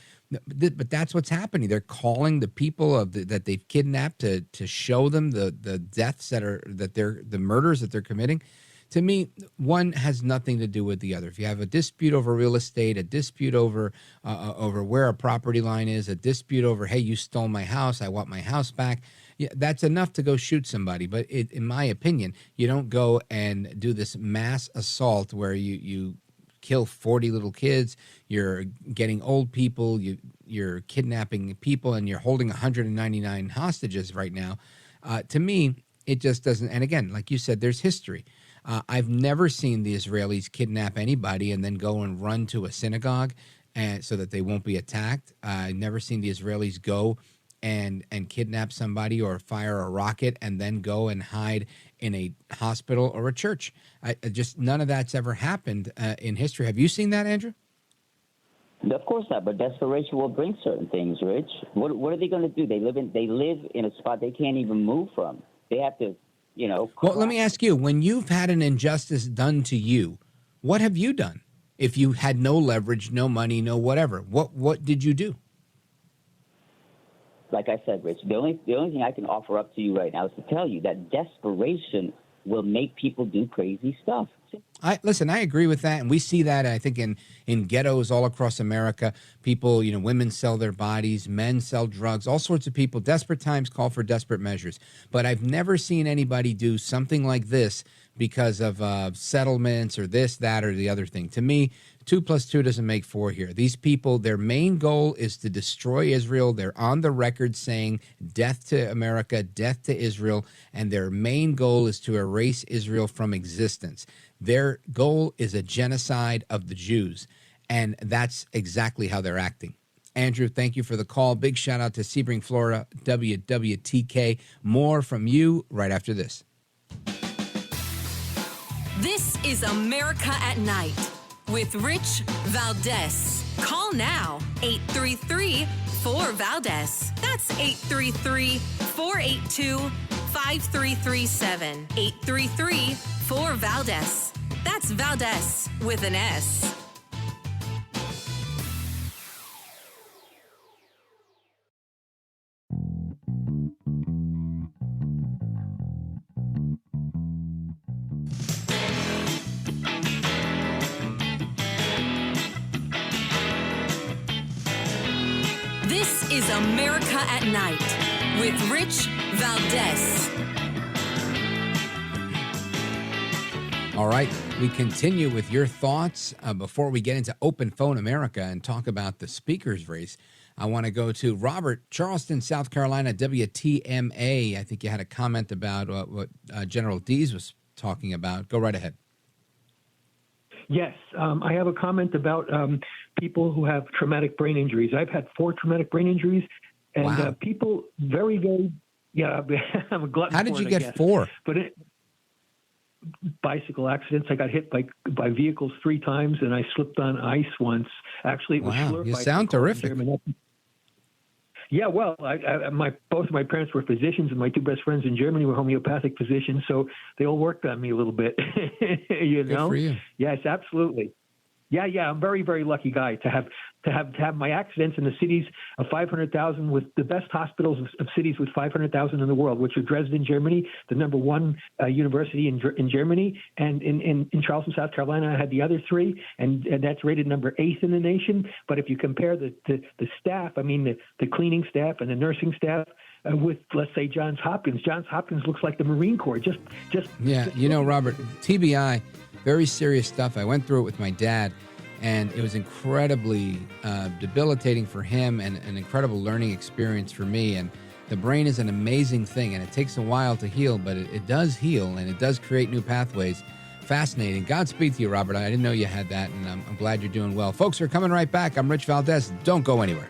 But that's what's happening. They're calling the people that they've kidnapped to show them the deaths the murders that they're committing. To me, one has nothing to do with the other. If you have a dispute over real estate, a dispute over where a property line is, a dispute over, hey, you stole my house, I want my house back, yeah, that's enough to go shoot somebody. But in my opinion, you don't go and do this mass assault where you kill 40 little kids, you're getting old people, you're kidnapping people, and you're holding 199 hostages right now. To me, it just doesn't. And again, like you said, there's history. I've never seen the Israelis kidnap anybody and then go and run to a synagogue so that they won't be attacked. I've never seen the Israelis go and kidnap somebody or fire a rocket and then go and hide in a hospital or a church. Just none of that's ever happened in history. Have you seen that, Andrew? Of course not, but desperation will bring certain things, Rich. What are they going to do? They live in a spot they can't even move from. They have to, Well, let me ask you, when you've had an injustice done to you, what have you done? If you had no leverage, no money, no whatever, what did you do? Like I said, Rich, the only thing I can offer up to you right now is to tell you that desperation will make people do crazy stuff. I agree with that, and we see that, I think, in ghettos all across America. People, women sell their bodies, men sell drugs, all sorts of people. Desperate times call for desperate measures. But I've never seen anybody do something like this because of settlements or this, that, or the other thing. To me, 2 + 2 doesn't make 4 here. These people, their main goal is to destroy Israel. They're on the record saying death to America, death to Israel, and their main goal is to erase Israel from existence. Their goal is a genocide of the Jews, and that's exactly how they're acting. Andrew, thank you for the call. Big shout out to Sebring, Florida, WWTK. More from you right after this. This is America at Night with Rich Valdez. Call now, 833-4-VALDEZ. That's 833-482-5337. 833-4-VALDEZ. That's Valdez with an S. This is America at Night with Rich Valdez. All right, we continue with your thoughts. Before we get into Open Phone America and talk about the speaker's race, I want to go to Robert, Charleston, South Carolina, WTMA. I think you had a comment about what General Dees was talking about. Go right ahead. Yes, I have a comment about people who have traumatic brain injuries. I've had 4 traumatic brain injuries, and people very, very, I'm a glutton. How did for you it, get I guess. 4? But bicycle accidents. I got hit by vehicles 3 times, and I slipped on ice once. Actually, it was Wow, you sound terrific. Yeah, well, both of my parents were physicians, and my 2 best friends in Germany were homeopathic physicians, so they all worked on me a little bit. Good for you. Yes, absolutely. Yeah, I'm a very, very lucky guy to have my accidents in the cities of 500,000 with the best hospitals of cities with 500,000 in the world, which are Dresden, Germany, the number 1 university in Germany, and in Charleston, South Carolina, I had the other 3, and that's rated number 8th in the nation. But if you compare the staff, I mean the cleaning staff and the nursing staff, with, let's say, Johns Hopkins looks like the Marine Corps. Yeah, Robert, TBI, very serious stuff. I went through it with my dad, and it was incredibly debilitating for him and an incredible learning experience for me. And the brain is an amazing thing, and it takes a while to heal, but it does heal, and it does create new pathways. Fascinating. Godspeed to you, Robert. I didn't know you had that, and I'm glad you're doing well. Folks, we're coming right back. I'm Rich Valdez. Don't go anywhere.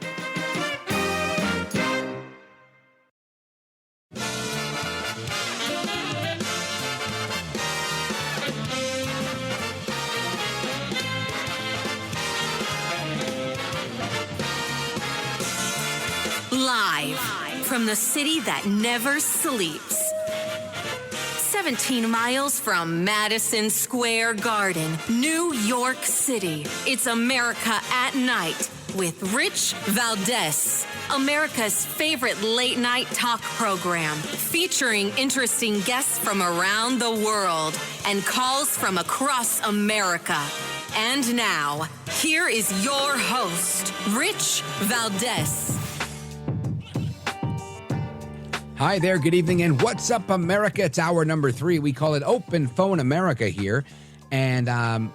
Live from the city that never sleeps. 17 miles from Madison Square Garden, New York City. It's America at Night with Rich Valdez, America's favorite late night talk program, featuring interesting guests from around the world and calls from across America. And now, here is your host, Rich Valdez. Hi there, good evening, and what's up, America? It's hour number 3. We call it Open Phone America here, and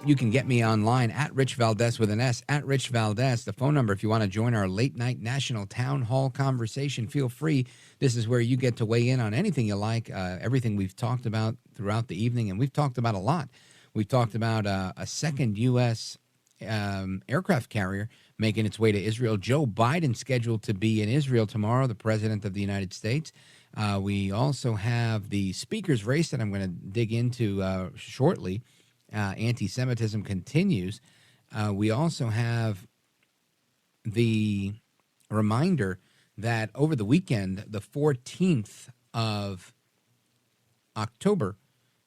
you can get me online at Rich Valdez with an S, at Rich Valdez. The phone number, if you want to join our late-night national town hall conversation, feel free. This is where you get to weigh in on anything you like, everything we've talked about throughout the evening, and we've talked about a lot. We've talked about a second U.S. aircraft carrier making its way to Israel. Joe Biden scheduled to be in Israel tomorrow, the President of the United States. We also have the speaker's race that I'm going to dig into shortly. Anti-Semitism continues. We also have the reminder that over the weekend, the 14th of October,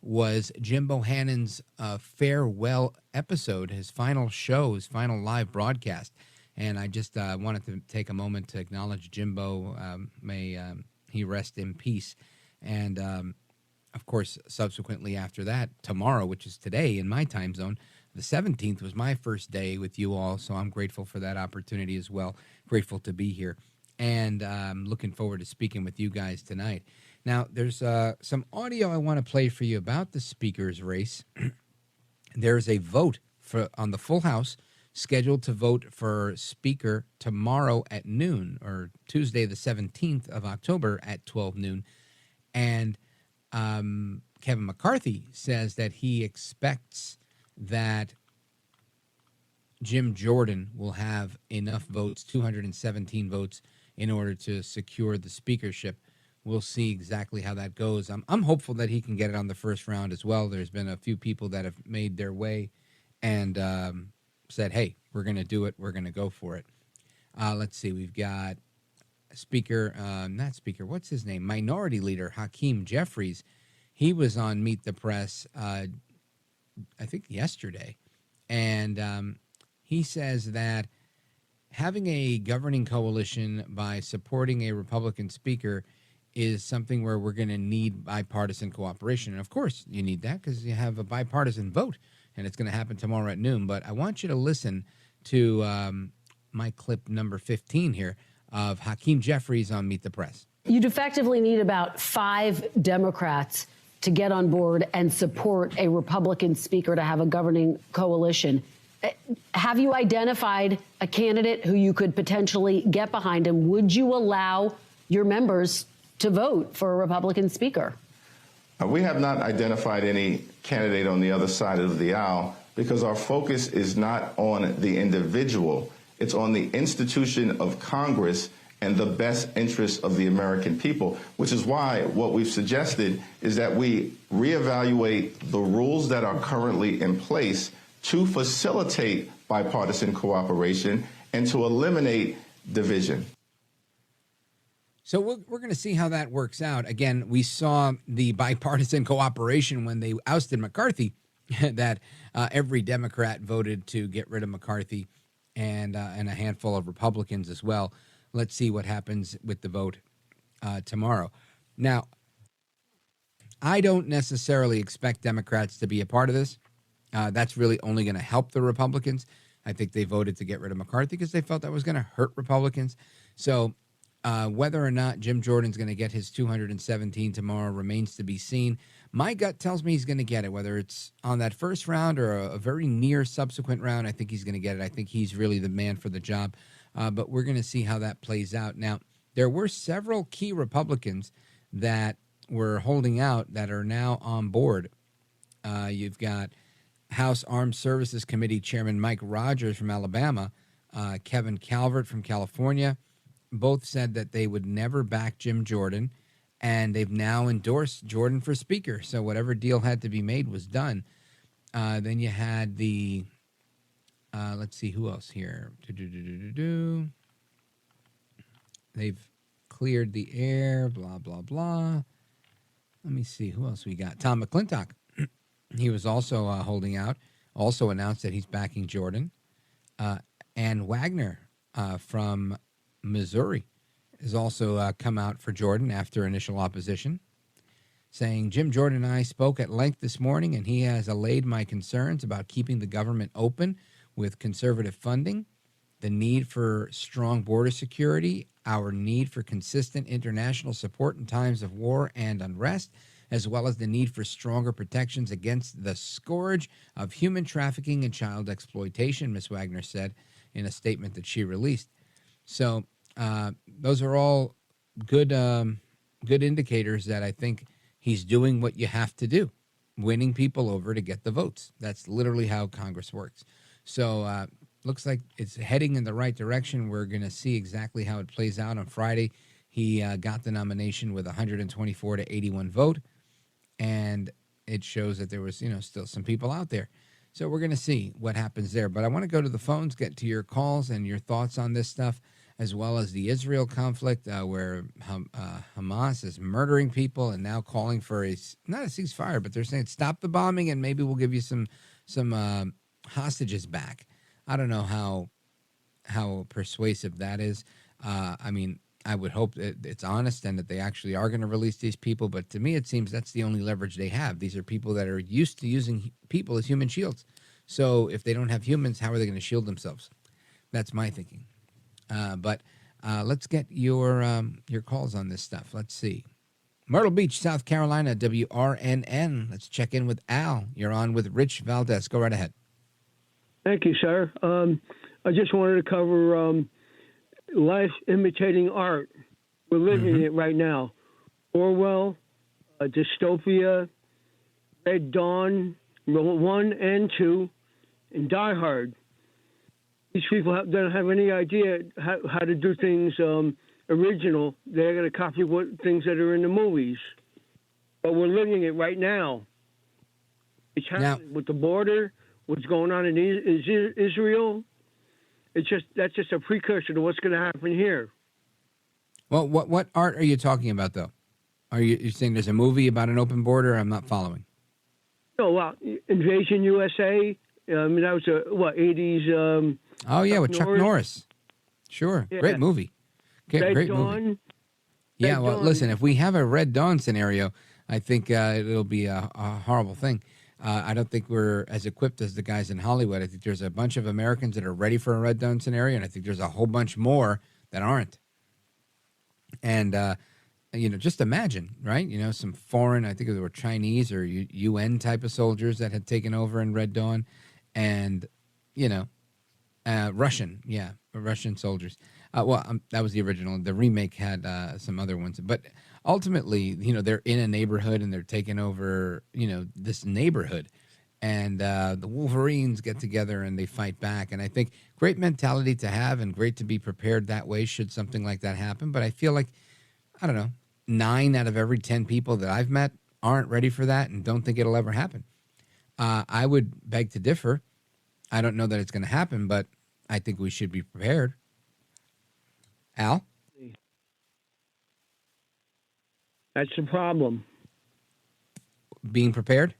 was Jim Bohannon's farewell episode, his final show, his final live broadcast. And I just wanted to take a moment to acknowledge Jimbo. May he rest in peace. And, of course, subsequently after that, tomorrow, which is today in my time zone, the 17th was my first day with you all, so I'm grateful for that opportunity as well. Grateful to be here. And I'm looking forward to speaking with you guys tonight. Now, there's some audio I want to play for you about the speaker's race. There's a vote on the full House scheduled to vote for speaker tomorrow at noon, or Tuesday the 17th of October at 12 noon. And Kevin McCarthy says that he expects that Jim Jordan will have enough votes, 217 votes, in order to secure the speakership. We'll see exactly how that goes. I'm hopeful that he can get it on the first round as well. There's been a few people that have made their way and said, hey, we're going to do it. We're going to go for it. Let's see. We've got what's his name? Minority Leader Hakeem Jeffries. He was on Meet the Press, I think yesterday. And he says that having a governing coalition by supporting a Republican speaker is something where we're going to need bipartisan cooperation. And, of course, you need that because you have a bipartisan vote, and it's going to happen tomorrow at noon. But I want you to listen to my clip number 15 here of Hakeem Jeffries on Meet the Press. You'd effectively need about 5 Democrats to get on board and support a Republican speaker to have a governing coalition. Have you identified a candidate who you could potentially get behind, and would you allow your members to vote for a Republican speaker? We have not identified any candidate on the other side of the aisle because our focus is not on the individual. It's on the institution of Congress and the best interests of the American people, which is why what we've suggested is that we reevaluate the rules that are currently in place to facilitate bipartisan cooperation and to eliminate division. So we're going to see how that works out. Again, we saw the bipartisan cooperation when they ousted McCarthy, that every Democrat voted to get rid of McCarthy and a handful of Republicans as well. Let's see what happens with the vote tomorrow. Now, I don't necessarily expect Democrats to be a part of this. That's really only going to help the Republicans. I think they voted to get rid of McCarthy because they felt that was going to hurt Republicans. So whether or not Jim Jordan's going to get his 217 tomorrow remains to be seen. My gut tells me he's going to get it, whether it's on that first round or a very near subsequent round. I think he's going to get it. I think he's really the man for the job. But we're going to see how that plays out. Now, there were several key Republicans that were holding out that are now on board. You've got House Armed Services Committee Chairman Mike Rogers from Alabama, Kevin Calvert from California. Both said that they would never back Jim Jordan, and they've now endorsed Jordan for Speaker. So whatever deal had to be made was done. Then you had the, let's see, who else here? They've cleared the air, blah, blah, blah. Let me see, who else we got? Tom McClintock. He was also holding out, also announced that he's backing Jordan. Ann Wagner from Missouri has also come out for Jordan after initial opposition, saying, Jim Jordan and I spoke at length this morning, and he has allayed my concerns about keeping the government open with conservative funding, the need for strong border security, our need for consistent international support in times of war and unrest, as well as the need for stronger protections against the scourge of human trafficking and child exploitation, Ms. Wagner said in a statement that she released. So those are all good indicators that I think he's doing what you have to do, winning people over to get the votes. That's literally how Congress works. So looks like it's heading in the right direction. We're going to see exactly how it plays out on Friday. He got the nomination with 124 to 81 vote, and it shows that there was, still some people out there. So we're going to see what happens there. But I want to go to the phones, get to your calls and your thoughts on this stuff, as well as the Israel conflict, where Hamas is murdering people and now calling for not a ceasefire, but they're saying stop the bombing and maybe we'll give you some hostages back. I don't know how persuasive that is. I would hope that it's honest and that they actually are going to release these people. But to me, it seems that's the only leverage they have. These are people that are used to using people as human shields. So if they don't have humans, how are they going to shield themselves? That's my thinking. But let's get your calls on this stuff. Let's see. Myrtle Beach, South Carolina, WRNN. Let's check in with Al. You're on with Rich Valdez. Go right ahead. Thank you, sir. I just wanted to cover life imitating art. We're living it right now. Orwell, Dystopia, Red Dawn, 1 and 2, and Die Hard. These people don't have any idea how to do things original. They're going to copy things that are in the movies. But we're living it right now. It's happening with the border, what's going on in Israel. That's just a precursor to what's going to happen here. Well, what art are you talking about, though? Are you saying there's a movie about an open border? I'm not following. No, well, Invasion USA. That was 80s. Oh yeah, with Chuck Norris. Sure, yeah. Great movie. Okay, great movie. Yeah, well, listen, if we have a Red Dawn scenario, I think it'll be a horrible thing. I don't think we're as equipped as the guys in Hollywood. I think there's a bunch of Americans that are ready for a Red Dawn scenario, and I think there's a whole bunch more that aren't. And, just imagine, right? Some foreign, I think there were Chinese or UN type of soldiers that had taken over in Red Dawn, and, Russian soldiers. That was the original. The remake had some other ones. But ultimately, they're in a neighborhood and they're taking over, this neighborhood. And the Wolverines get together and they fight back. And I think great mentality to have and great to be prepared that way should something like that happen. But I feel like, 9 out of every 10 people that I've met aren't ready for that and don't think it'll ever happen. I would beg to differ. I don't know that it's going to happen, but I think we should be prepared. Al? That's the problem. Being prepared?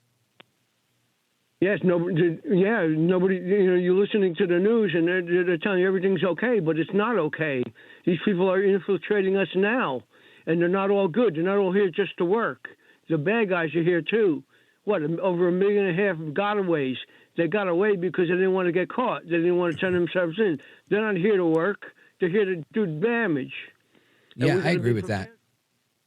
Yes, nobody. You're listening to the news and they're telling you everything's okay, but it's not okay. These people are infiltrating us now, and they're not all good. They're not all here just to work. The bad guys are here too. Over 1.5 million gotaways. They got away because they didn't want to get caught. They didn't want to turn themselves in. They're not here to work. They're here to do damage. Yeah, I agree with that.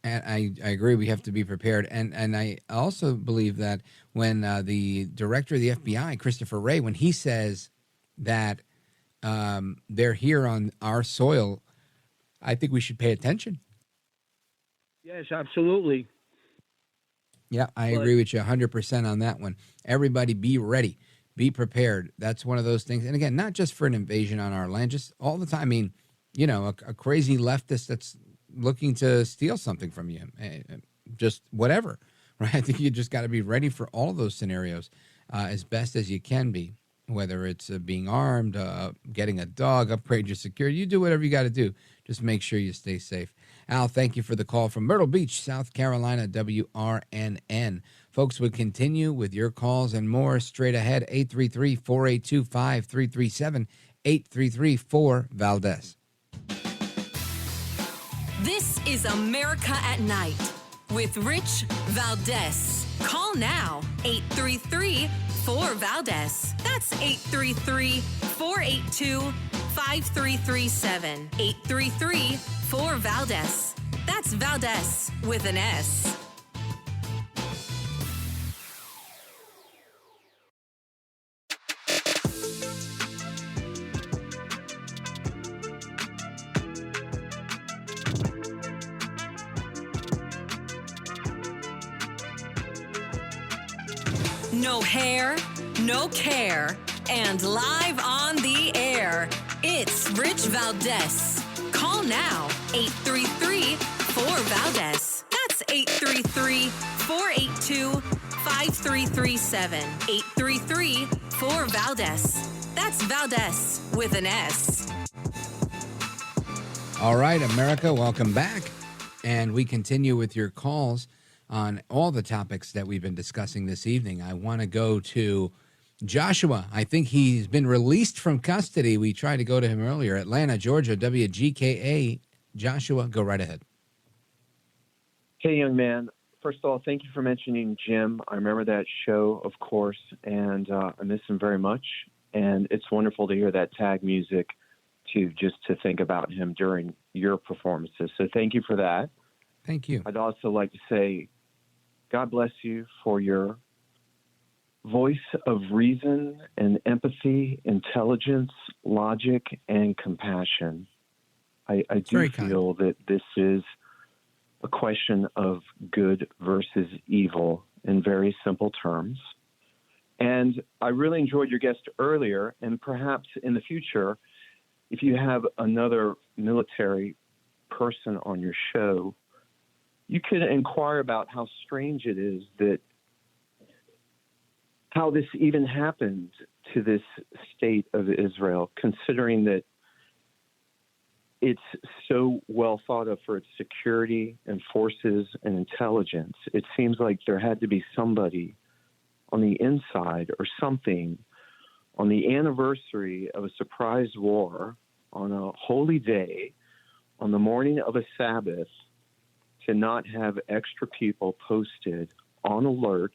And I agree we have to be prepared. And I also believe that when the director of the FBI, Christopher Wray, when he says that they're here on our soil, I think we should pay attention. Yes, absolutely. Yeah, I agree with you 100% on that one. Everybody be ready. Be prepared. That's one of those things. And again, not just for an invasion on our land, just all the time. I mean, a crazy leftist that's looking to steal something from you, just whatever, right? I think you just got to be ready for all of those scenarios as best as you can be, whether it's being armed, getting a dog, upgrade your security. You do whatever you got to do. Just make sure you stay safe. Al, thank you for the call from Myrtle Beach, South Carolina, WRNN. Folks, we'll continue with your calls and more straight ahead. 833-482-5337, 833-4-VALDEZ. This is America at Night with Rich Valdez. Call now, 833-4-VALDEZ. That's 833-482-5337, 833-4-VALDEZ. That's Valdez with an S. No hair, no care. and live on the air. It's Rich Valdez. Call now, 833-4VALDEZ. That's 833-482-5337. 833-4VALDEZ. That's Valdez with an S. All right, America, welcome back. And we continue with your calls on all the topics that we've been discussing this evening. I want to go to Joshua. I think he's been released from custody. We tried to go to him earlier. Atlanta, Georgia, WGKA. Joshua, go right ahead. Hey, young man. First of all, thank you for mentioning Jim. I remember that show, of course, and I miss him very much. And it's wonderful to hear that tag music, too, just to think about him during your performances. So thank you for that. Thank you. I'd also like to say, God bless you for your voice of reason and empathy, intelligence, logic, and compassion. I do feel that this is a question of good versus evil in very simple terms. And I really enjoyed your guest earlier, and perhaps in the future, if you have another military person on your show, you could inquire about how strange it is that how this even happened to this state of Israel, considering that it's so well thought of for its security and forces and intelligence. It seems like there had to be somebody on the inside or something on the anniversary of a surprise war on a holy day on the morning of a Sabbath to not have extra people posted on alert,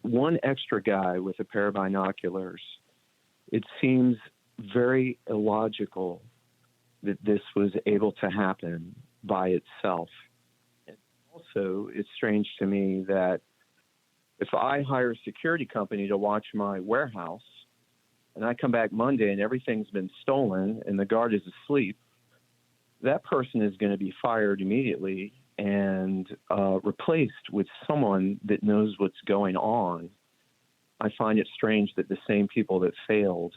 one extra guy with a pair of binoculars. It seems very illogical that this was able to happen by itself. And also, it's strange to me that if I hire a security company to watch my warehouse and I come back Monday and everything's been stolen and the guard is asleep, that person is going to be fired immediately and replaced with someone that knows what's going on. I find it strange that the same people that failed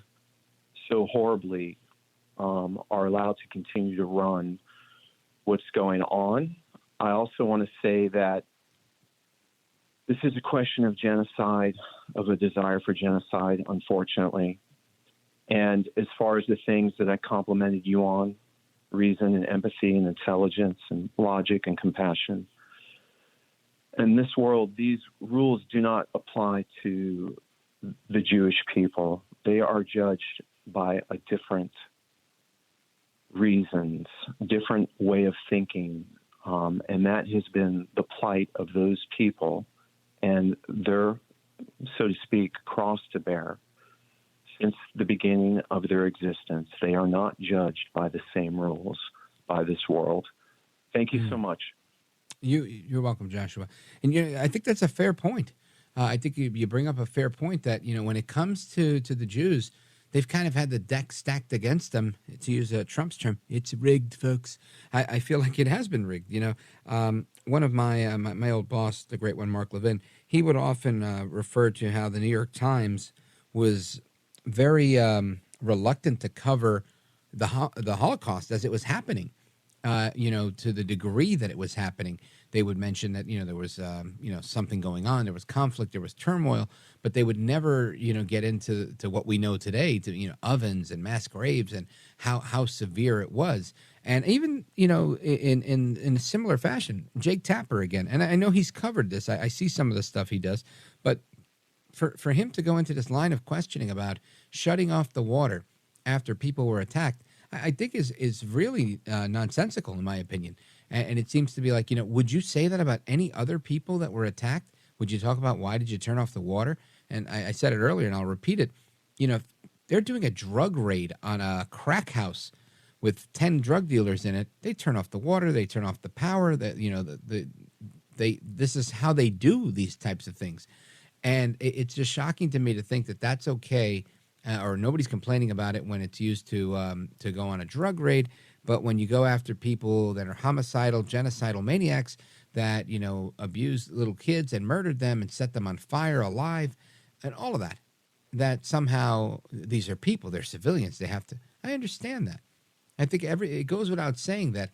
so horribly are allowed to continue to run what's going on. I also want to say that this is a question of genocide, of a desire for genocide, unfortunately. And as far as the things that I complimented you on, reason and empathy and intelligence and logic and compassion, in this world, these rules do not apply to the Jewish people. They are judged by a different reasons, different way of thinking. And that has been the plight of those people and their, so to speak, cross to bear since the beginning of their existence. They are not judged by the same rules by this world. Thank you so much. You're welcome, Joshua. And I think that's a fair point. I think you bring up a fair point that, when it comes to the Jews, they've kind of had the deck stacked against them, to use Trump's term. It's rigged, folks. I feel like it has been rigged. One of my old boss, the great one, Mark Levin, he would often refer to how the New York Times was very reluctant to cover the Holocaust as it was happening. To the degree that it was happening, they would mention that, there was, something going on, there was conflict, there was turmoil, but they would never, get into what we know today, to, ovens and mass graves and how severe it was. And even, in a similar fashion, Jake Tapper again, and I know he's covered this. I see some of the stuff he does, but for him to go into this line of questioning about shutting off the water after people were attacked, I think is really nonsensical, in my opinion. And it seems to be like, would you say that about any other people that were attacked? Would you talk about why did you turn off the water? And I said it earlier, and I'll repeat it. If they're doing a drug raid on a crack house with 10 drug dealers in it, they turn off the water, they turn off the power. That this is how they do these types of things. And it's just shocking to me to think that that's okay. Or nobody's complaining about it when it's used to go on a drug raid, but when you go after people that are homicidal, genocidal maniacs that abused little kids and murdered them and set them on fire alive, and all of that, that somehow these are people, they're civilians. They have to. I understand that. I think it goes without saying that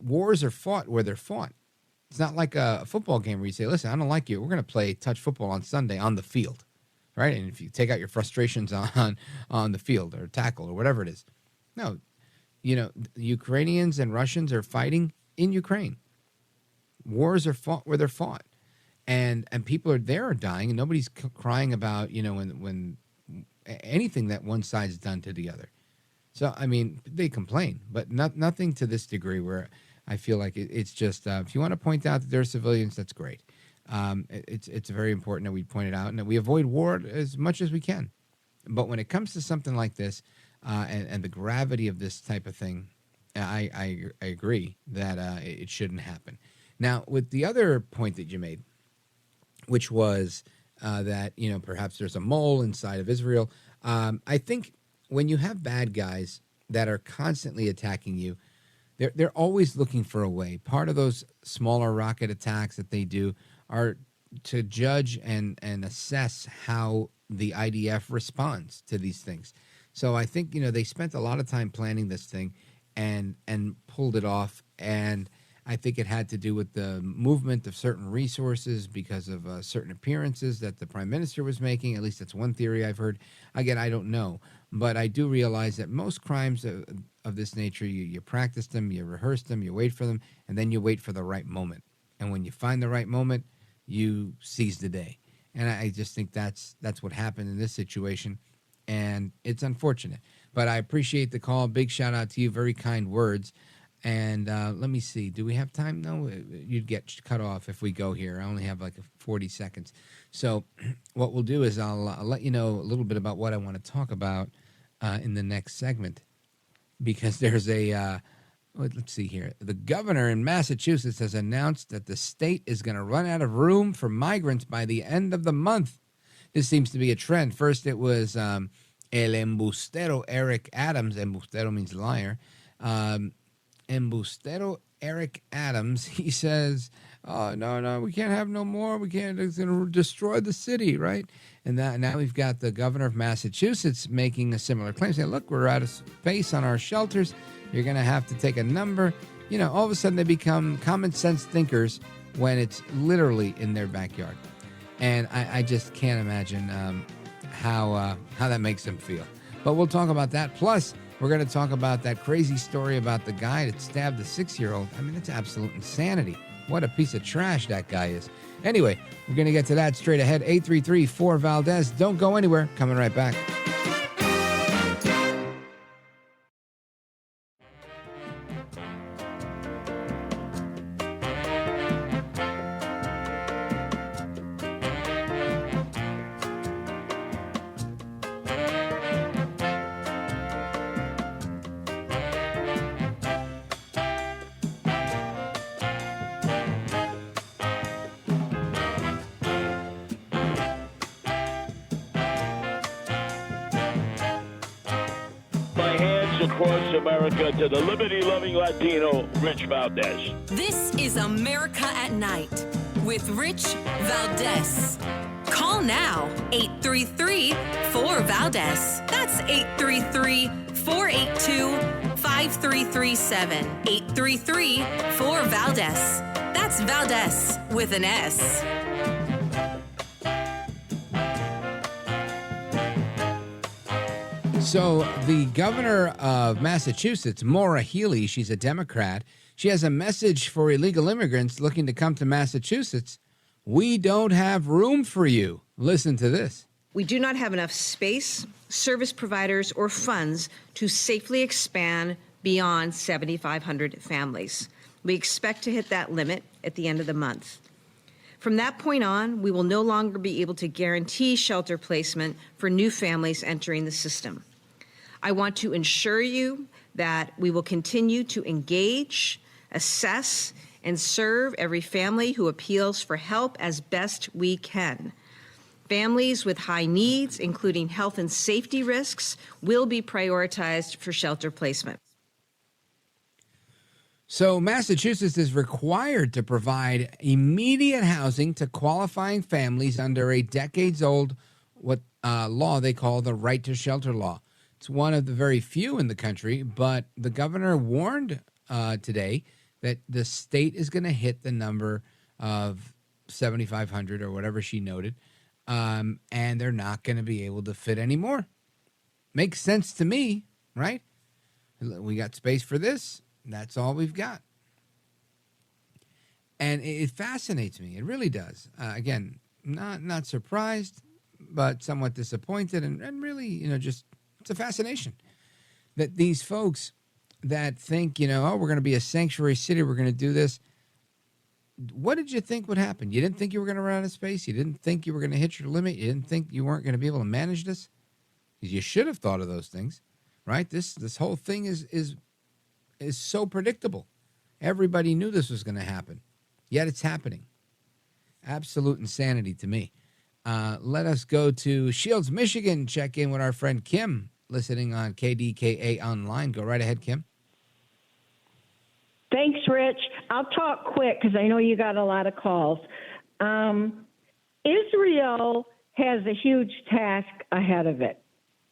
wars are fought where they're fought. It's not like a football game where you say, listen, I don't like you. We're going to play touch football on Sunday on the field, right? And if you take out your frustrations on the field or tackle or whatever it is. No, Ukrainians and Russians are fighting in Ukraine. Wars are fought where they're fought. And people are dying, and nobody's crying about, when anything that one side's done to the other. So, I mean, they complain, but nothing to this degree where I feel like it's just, if you want to point out that there are civilians, that's great. It's very important that we point it out and that we avoid war as much as we can. But when it comes to something like this and the gravity of this type of thing, I agree that it shouldn't happen. Now, with the other point that you made, which was that, perhaps there's a mole inside of Israel, I think when you have bad guys that are constantly attacking you, they're always looking for a way. Part of those smaller rocket attacks that they do are to judge and assess how the IDF responds to these things. So I think, they spent a lot of time planning this thing and pulled it off. And I think it had to do with the movement of certain resources because of certain appearances that the prime minister was making. At least that's one theory I've heard. Again, I don't know. But I do realize that most crimes of this nature, you practice them, you rehearse them, you wait for them, and then you wait for the right moment. And when you find the right moment, you seize the day. And I just think that's what happened in this situation. And it's unfortunate. But I appreciate the call. Big shout out to you. Very kind words. And let me see. Do we have time? No, you'd get cut off if we go here. I only have like 40 seconds. So what we'll do is I'll let you know a little bit about what I want to talk about in the next segment. Because there's let's see here. The governor in Massachusetts has announced that the state is going to run out of room for migrants by the end of the month. This seems to be a trend. First, it was El Embustero Eric Adams. Embustero means liar. Embustero Eric Adams, he says, oh, no, we can't have no more. We can't, it's going to destroy the city, right? And now we've got the governor of Massachusetts making a similar claim, saying, look, we're out of space on our shelters. You're going to have to take a number. All of a sudden they become common sense thinkers when it's literally in their backyard. And I just can't imagine how that makes them feel. But we'll talk about that. Plus, we're going to talk about that crazy story about the guy that stabbed the 6-year-old. I mean, it's absolute insanity. What a piece of trash that guy is. Anyway, we're going to get to that straight ahead. 833-4-VALDEZ. Don't go anywhere. Coming right back. Across America to the liberty-loving Latino, Rich Valdez. This is America at Night with Rich Valdez. Call now, 833-4-VALDEZ. That's 833-482-5337. 833-4-VALDEZ. That's Valdez with an S. So the governor of Massachusetts, Maura Healey, she's a Democrat. She has a message for illegal immigrants looking to come to Massachusetts. We don't have room for you. Listen to this. We do not have enough space, service providers, or funds to safely expand beyond 7,500 families. We expect to hit that limit at the end of the month. From that point on, we will no longer be able to guarantee shelter placement for new families entering the system. I want to assure you that we will continue to engage, assess, and serve every family who appeals for help as best we can. Families with high needs, including health and safety risks, will be prioritized for shelter placement. So Massachusetts is required to provide immediate housing to qualifying families under a decades-old what law they call the right to shelter law. It's one of the very few in the country, but the governor warned today that the state is going to hit the number of 7,500 or whatever she noted, and they're not going to be able to fit any more. Makes sense to me, right? We got space for this. That's all we've got. And it fascinates me. It really does. Again, not surprised, but somewhat disappointed, and really, just it's a fascination that these folks that think, oh, we're going to be a sanctuary city, we're going to do this. What did you think would happen? You didn't think you were going to run out of space? You didn't think you were going to hit your limit? You didn't think you weren't going to be able to manage this? You should have thought of those things, right? This whole thing is so predictable. Everybody knew this was going to happen, yet it's happening. Absolute insanity to me. Let us go to Shields, Michigan, check in with our friend Kim, listening on KDKA Online. Go right ahead, Kim. Thanks, Rich. I'll talk quick because I know you got a lot of calls. Israel has a huge task ahead of it.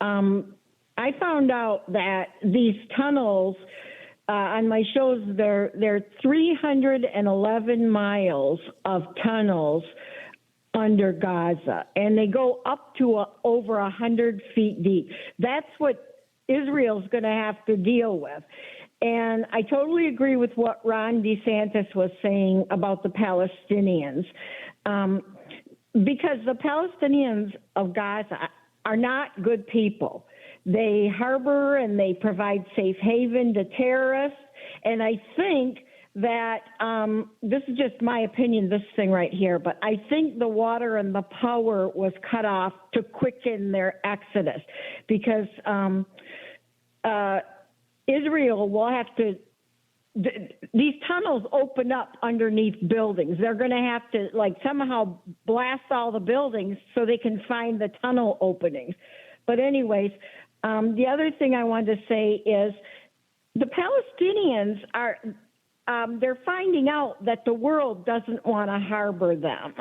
I found out that these tunnels on my shows, they're 311 miles of tunnels under Gaza, and they go up to over 100 feet deep. That's what Israel's going to have to deal with. And I totally agree with what Ron DeSantis was saying about the Palestinians, because the Palestinians of Gaza are not good people. They harbor and they provide safe haven to terrorists. And I think that this is just my opinion, this thing right here, but I think the water and the power was cut off to quicken their exodus, because Israel will have to, these tunnels open up underneath buildings. They're going to have to somehow blast all the buildings so they can find the tunnel openings. But anyways, the other thing I wanted to say is the Palestinians are, they're finding out that the world doesn't want to harbor them.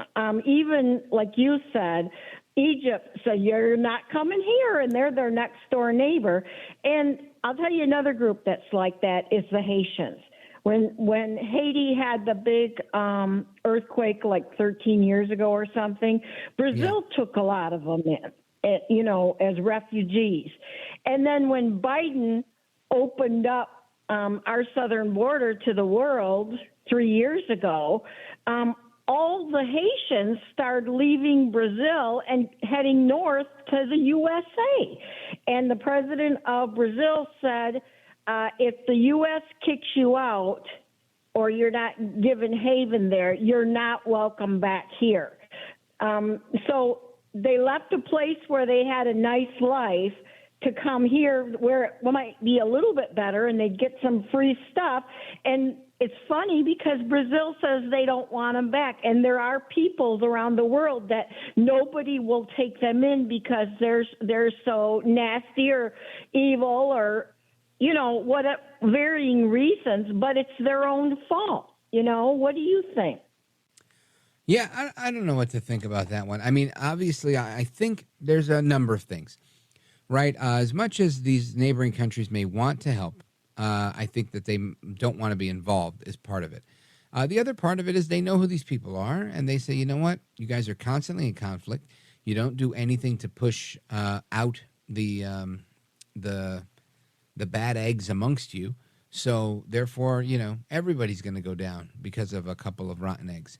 Even like you said, Egypt said, you're not coming here, and they're their next door neighbor. And I'll tell you another group that's like that is the Haitians. When Haiti had the big earthquake 13 years ago or something, Brazil took a lot of them in, as refugees. And then when Biden opened up our southern border to the world 3 years ago, all the Haitians started leaving Brazil and heading north to the USA. And the president of Brazil said, if the U.S. kicks you out or you're not given haven there, you're not welcome back here. So they left a place where they had a nice life to come here where it might be a little bit better and they'd get some free stuff. And it's funny because Brazil says they don't want them back. And there are peoples around the world that nobody will take them in because they're so nasty or evil or, what varying reasons, but it's their own fault. What do you think? Yeah, I don't know what to think about that one. I mean, obviously, I think there's a number of things, right? As much as these neighboring countries may want to help, I think that they don't want to be involved is part of it. The other part of it is they know who these people are, and they say, you know what? You guys are constantly in conflict. You don't do anything to push out the bad eggs amongst you. So therefore, everybody's going to go down because of a couple of rotten eggs.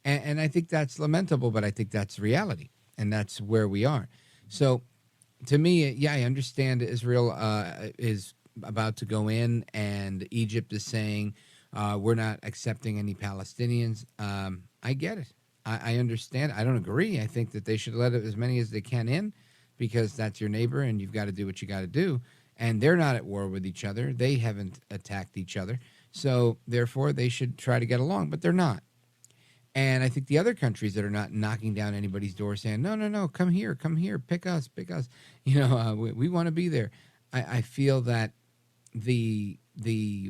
And I think that's lamentable, but I think that's reality, and that's where we are. So to me, yeah, I understand Israel is about to go in, and Egypt is saying we're not accepting any Palestinians. I get it. I understand. I don't agree. I think that they should let as many as they can in because that's your neighbor, and you've got to do what you got to do. And they're not at war with each other. They haven't attacked each other. So therefore, they should try to get along, but they're not. And I think the other countries that are not knocking down anybody's door saying, no, come here, pick us. We want to be there. I feel that the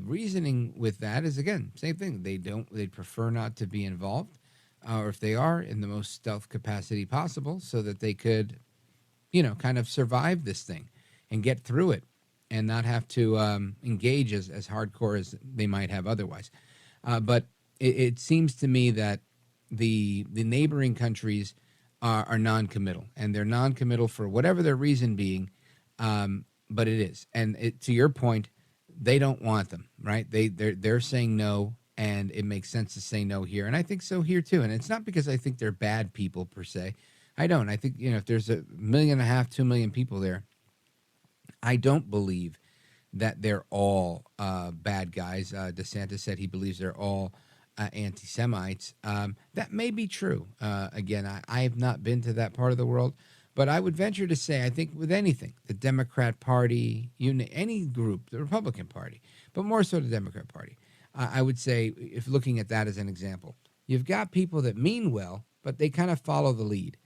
reasoning with that is, again, same thing. They'd prefer not to be involved, or if they are, in the most stealth capacity possible so that they could kind of survive this thing and get through it and not have to engage as hardcore as they might have otherwise. But it seems to me that the neighboring countries are non-committal, and they're non-committal for whatever their reason being, but it is. And to your point, they don't want them, right? They're saying no, and it makes sense to say no here. And I think so here too. And it's not because I think they're bad people per se. I don't. I think, if there's 1.5 million, 2 million people there, I don't believe that they're all bad guys. DeSantis said he believes they're all anti-Semites. That may be true. Again, I have not been to that part of the world, but I would venture to say, I think with anything, the Democrat Party, any group, the Republican Party, but more so the Democrat Party, I would say, if looking at that as an example, you've got people that mean well, but they kind of follow the lead.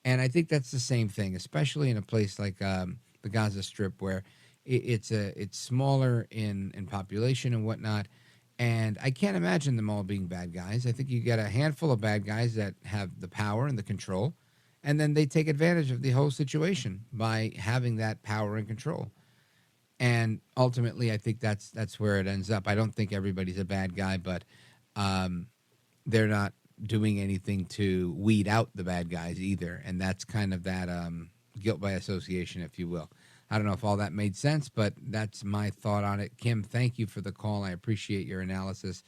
And I think that's the same thing, especially in a place like the Gaza Strip, where it's smaller in population and whatnot. And I can't imagine them all being bad guys. I think you get a handful of bad guys that have the power and the control, and then they take advantage of the whole situation by having that power and control. And ultimately, I think that's where it ends up. I don't think everybody's a bad guy, but they're not doing anything to weed out the bad guys either. And that's kind of that guilt by association, if you will. I don't know if all that made sense, but that's my thought on it. Kim, thank you for the call. I appreciate your analysis.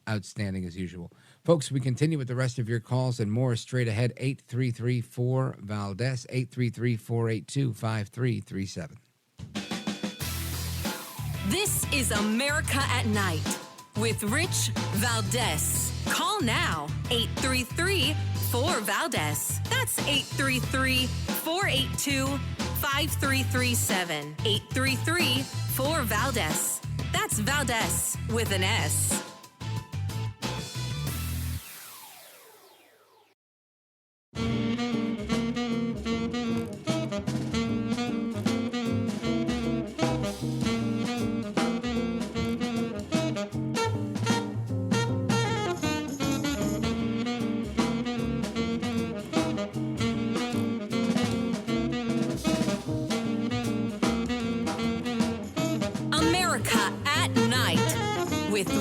Outstanding as usual. Folks, we continue with the rest of your calls and more straight ahead. 833-4-VALDEZ, 833-482-5337. This is America at Night with Rich Valdez. Call now, 833-4-VALDEZ. That's 833-482-5337. 833-4-VALDEZ. That's Valdez with an S.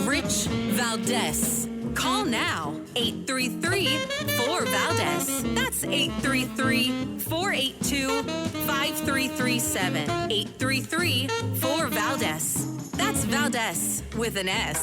Rich Valdez. Call now, 833-4-VALDEZ. That's 833-482-5337. 833-4-VALDEZ. That's Valdez with an S.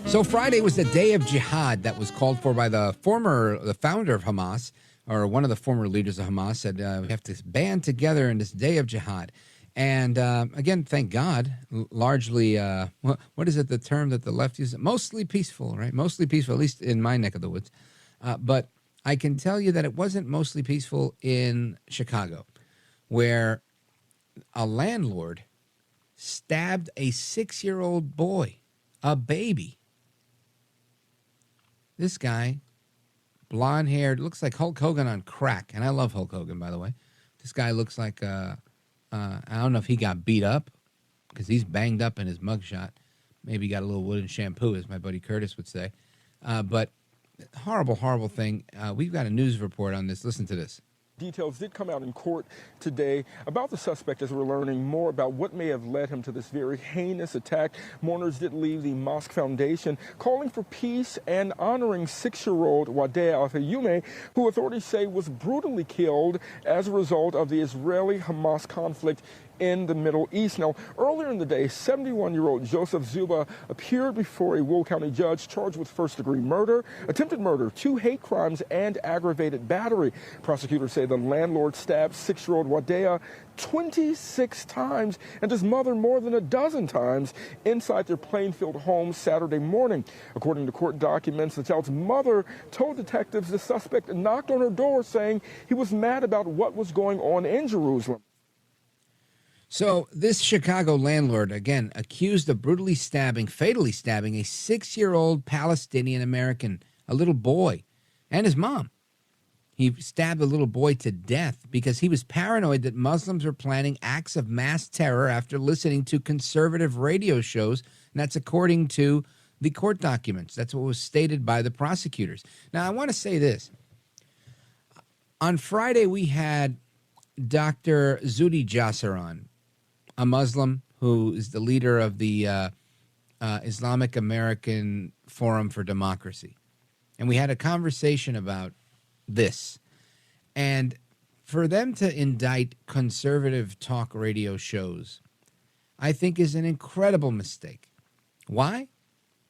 So Friday was the day of jihad that was called for by the founder of Hamas, or one of the former leaders of Hamas, said we have to band together in this day of jihad. And again, thank God, largely, what is it, the term that the left uses? Mostly peaceful, right? Mostly peaceful, at least in my neck of the woods. But I can tell you that it wasn't mostly peaceful in Chicago, where a landlord stabbed a 6-year-old boy, a baby. This guy, blonde-haired, looks like Hulk Hogan on crack. And I love Hulk Hogan, by the way. This guy looks like... I don't know if he got beat up, because he's banged up in his mugshot. Maybe he got a little wooden shampoo, as my buddy Curtis would say. But horrible, horrible thing. We've got a news report on this. Listen to this. Details did come out in court today about the suspect as we're learning more about what may have led him to this very heinous attack. Mourners did leave the Mosque Foundation calling for peace and honoring 6-year-old Wadea Al-Fayoume, who authorities say was brutally killed as a result of the Israeli-Hamas conflict in the Middle East. Now, earlier in the day, 71-year-old Joseph Zuba appeared before a Will County judge charged with first-degree murder, attempted murder, 2 hate crimes, and aggravated battery. Prosecutors say the landlord stabbed 6-year-old Wadea 26 times and his mother more than a dozen times inside their Plainfield home Saturday morning. According to court documents, the child's mother told detectives the suspect knocked on her door saying he was mad about what was going on in Jerusalem. So this Chicago landlord, again, accused of fatally stabbing a 6-year-old Palestinian American, a little boy, and his mom. He stabbed the little boy to death because he was paranoid that Muslims were planning acts of mass terror after listening to conservative radio shows, and that's according to the court documents. That's what was stated by the prosecutors. Now, I want to say this. On Friday, we had Dr. Zuhdi Jasser on, a Muslim who is the leader of the Islamic American Forum for Democracy. And we had a conversation about this. And for them to indict conservative talk radio shows, I think is an incredible mistake. Why?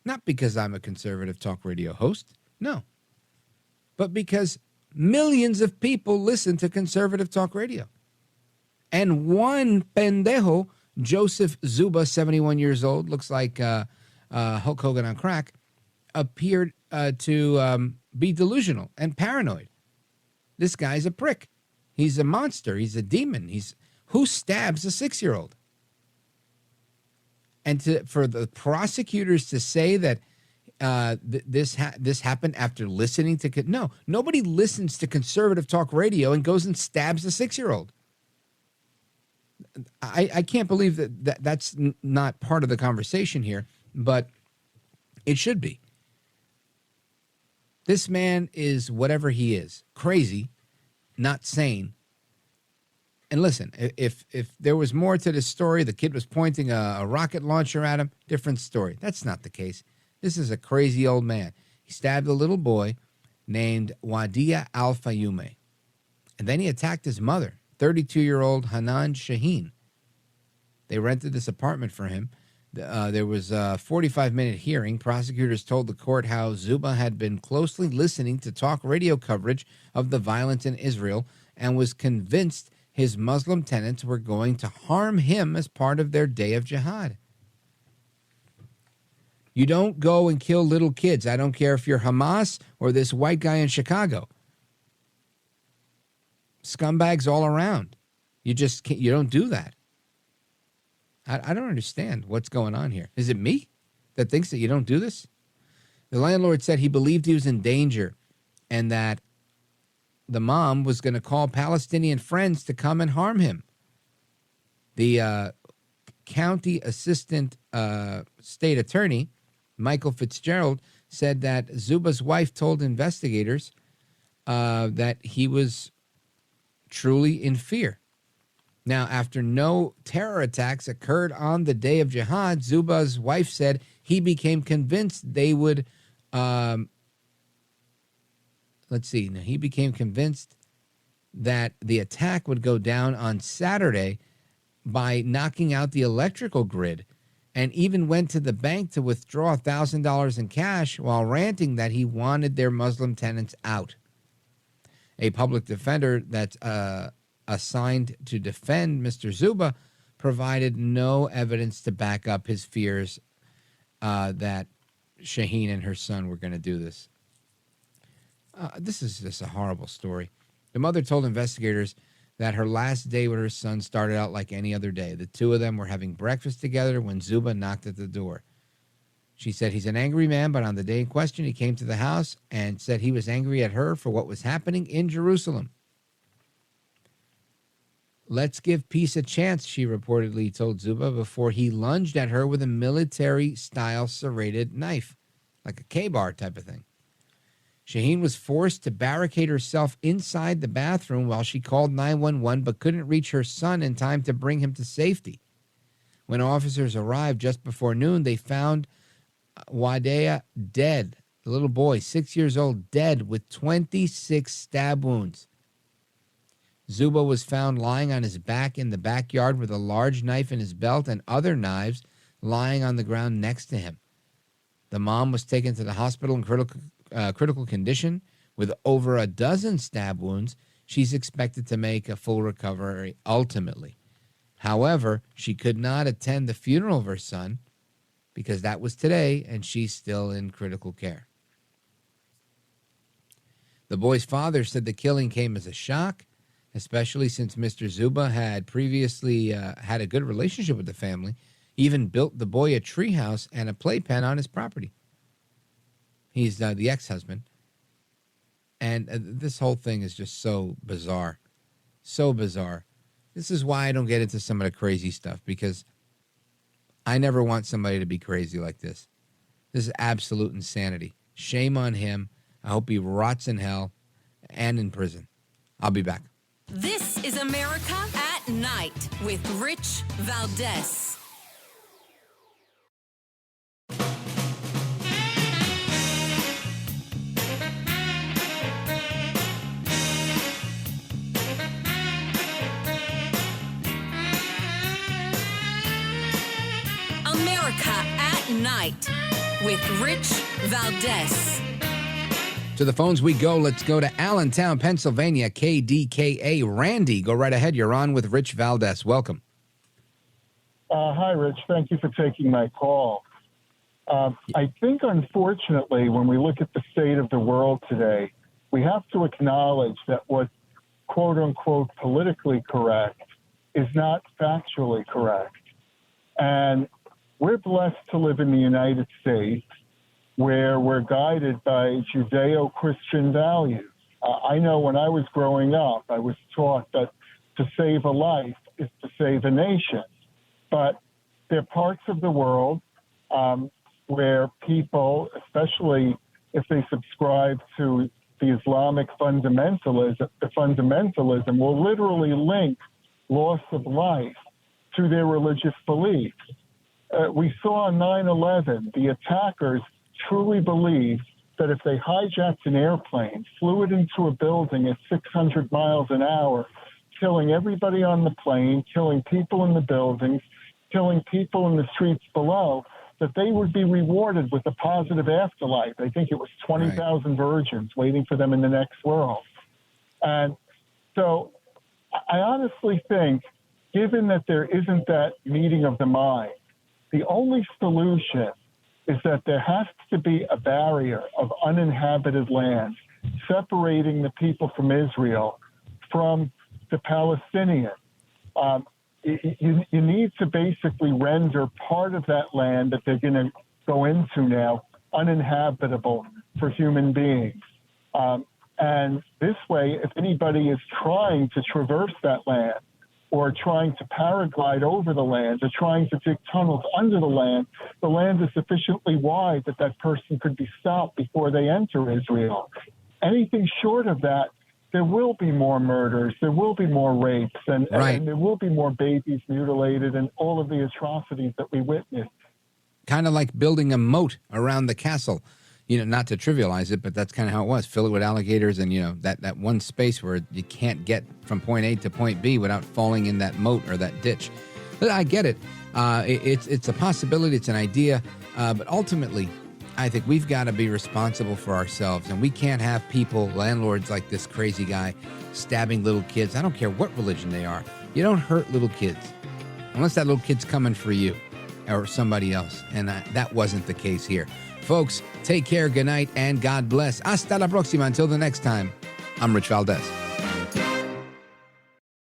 Not because I'm a conservative talk radio host, no. But because millions of people listen to conservative talk radio. And one pendejo, Joseph Zuba, 71 years old, looks like Hulk Hogan on crack, appeared to be delusional and paranoid. This guy's a prick. He's a monster. He's a demon. Who stabs a 6-year-old? And for the prosecutors to say that this happened after listening to no, nobody listens to conservative talk radio and goes and stabs a 6-year-old. I can't believe that's not part of the conversation here, but it should be. This man is whatever he is, crazy, not sane. And listen, if there was more to this story, the kid was pointing a rocket launcher at him, different story. That's not the case. This is a crazy old man. He stabbed a little boy named Wadia Al-Fayoume. And then he attacked his mother, 32-year-old Hanan Shaheen. They rented this apartment for him. There was a 45-minute hearing. Prosecutors told the court how Zuba had been closely listening to talk radio coverage of the violence in Israel and was convinced his Muslim tenants were going to harm him as part of their day of jihad. You don't go and kill little kids. I don't care if you're Hamas or this white guy in Chicago. Scumbags all around. You don't do that. I don't understand what's going on here. Is it me that thinks that you don't do this? The landlord said he believed he was in danger and that the mom was going to call Palestinian friends to come and harm him. The county assistant state attorney, Michael Fitzgerald, said that Zuba's wife told investigators that he was truly in fear. Now, after no terror attacks occurred on the day of jihad, Zuba's wife said he became convinced they would, he became convinced that the attack would go down on Saturday by knocking out the electrical grid, and even went to the bank to withdraw $1,000 in cash while ranting that he wanted their Muslim tenants out. A public defender that's assigned to defend Mr. Zuba provided no evidence to back up his fears that Shaheen and her son were going to do this. This is just a horrible story. The mother told investigators that her last day with her son started out like any other day. The two of them were having breakfast together when Zuba knocked at the door. She said he's an angry man, but on the day in question, he came to the house and said he was angry at her for what was happening in Jerusalem. Let's give peace a chance, she reportedly told Zuba before he lunged at her with a military-style serrated knife, like a K-bar type of thing. Shaheen was forced to barricade herself inside the bathroom while she called 911 but couldn't reach her son in time to bring him to safety. When officers arrived just before noon, they found Wadia dead, the little boy, 6 years old, dead with 26 stab wounds. Zuba was found lying on his back in the backyard with a large knife in his belt and other knives lying on the ground next to him. The mom was taken to the hospital in critical condition with over a dozen stab wounds. She's expected to make a full recovery ultimately. However, she could not attend the funeral of her son because that was today and she's still in critical care. The boy's father said the killing came as a shock, especially since Mr. Zuba had previously had a good relationship with the family, even built the boy a treehouse and a playpen on his property. He's the ex-husband. And this whole thing is just so bizarre. So bizarre. This is why I don't get into some of the crazy stuff, because I never want somebody to be crazy like this. This is absolute insanity. Shame on him. I hope he rots in hell and in prison. I'll be back. This is America at Night with Rich Valdez. America at Night with Rich Valdez. To the phones we go. Let's go to Allentown, Pennsylvania, KDKA. Randy, go right ahead. You're on with Rich Valdez. Welcome. Hi, Rich. Thank you for taking my call. I think, unfortunately, when we look at the state of the world today, we have to acknowledge that what's quote-unquote politically correct is not factually correct. And we're blessed to live in the United States, where we're guided by Judeo-Christian values. I know when I was growing up, I was taught that to save a life is to save a nation. But there are parts of the world where people, especially if they subscribe to the Islamic fundamentalism will literally link loss of life to their religious beliefs. We saw on 9/11, the attackers truly believed that if they hijacked an airplane, flew it into a building at 600 miles an hour, killing everybody on the plane, killing people in the buildings, killing people in the streets below, that they would be rewarded with a positive afterlife. I think it was 20,000 virgins waiting for them in the next world. And so I honestly think, given that there isn't that meeting of the mind, the only solution is that there has to be a barrier of uninhabited land separating the people from Israel from the Palestinians. You need to basically render part of that land that they're going to go into now uninhabitable for human beings. And this way, if anybody is trying to traverse that land or trying to paraglide over the land or trying to dig tunnels under the land is sufficiently wide that that person could be stopped before they enter Israel. Anything short of that, there will be more murders, there will be more rapes, and there will be more babies mutilated and all of the atrocities that we witnessed. Kind of like building a moat around the castle. You know, not to trivialize it, but that's kind of how it was. Fill it with alligators and, you know, that one space where you can't get from point A to point B without falling in that moat or that ditch. But I get it. It's a possibility. It's an idea. But ultimately, I think we've got to be responsible for ourselves. And we can't have people, landlords like this crazy guy, stabbing little kids. I don't care what religion they are. You don't hurt little kids unless that little kid's coming for you or somebody else. And that wasn't the case here. Folks, take care, good night, and God bless. Hasta la próxima. Until the next time, I'm Rich Valdez.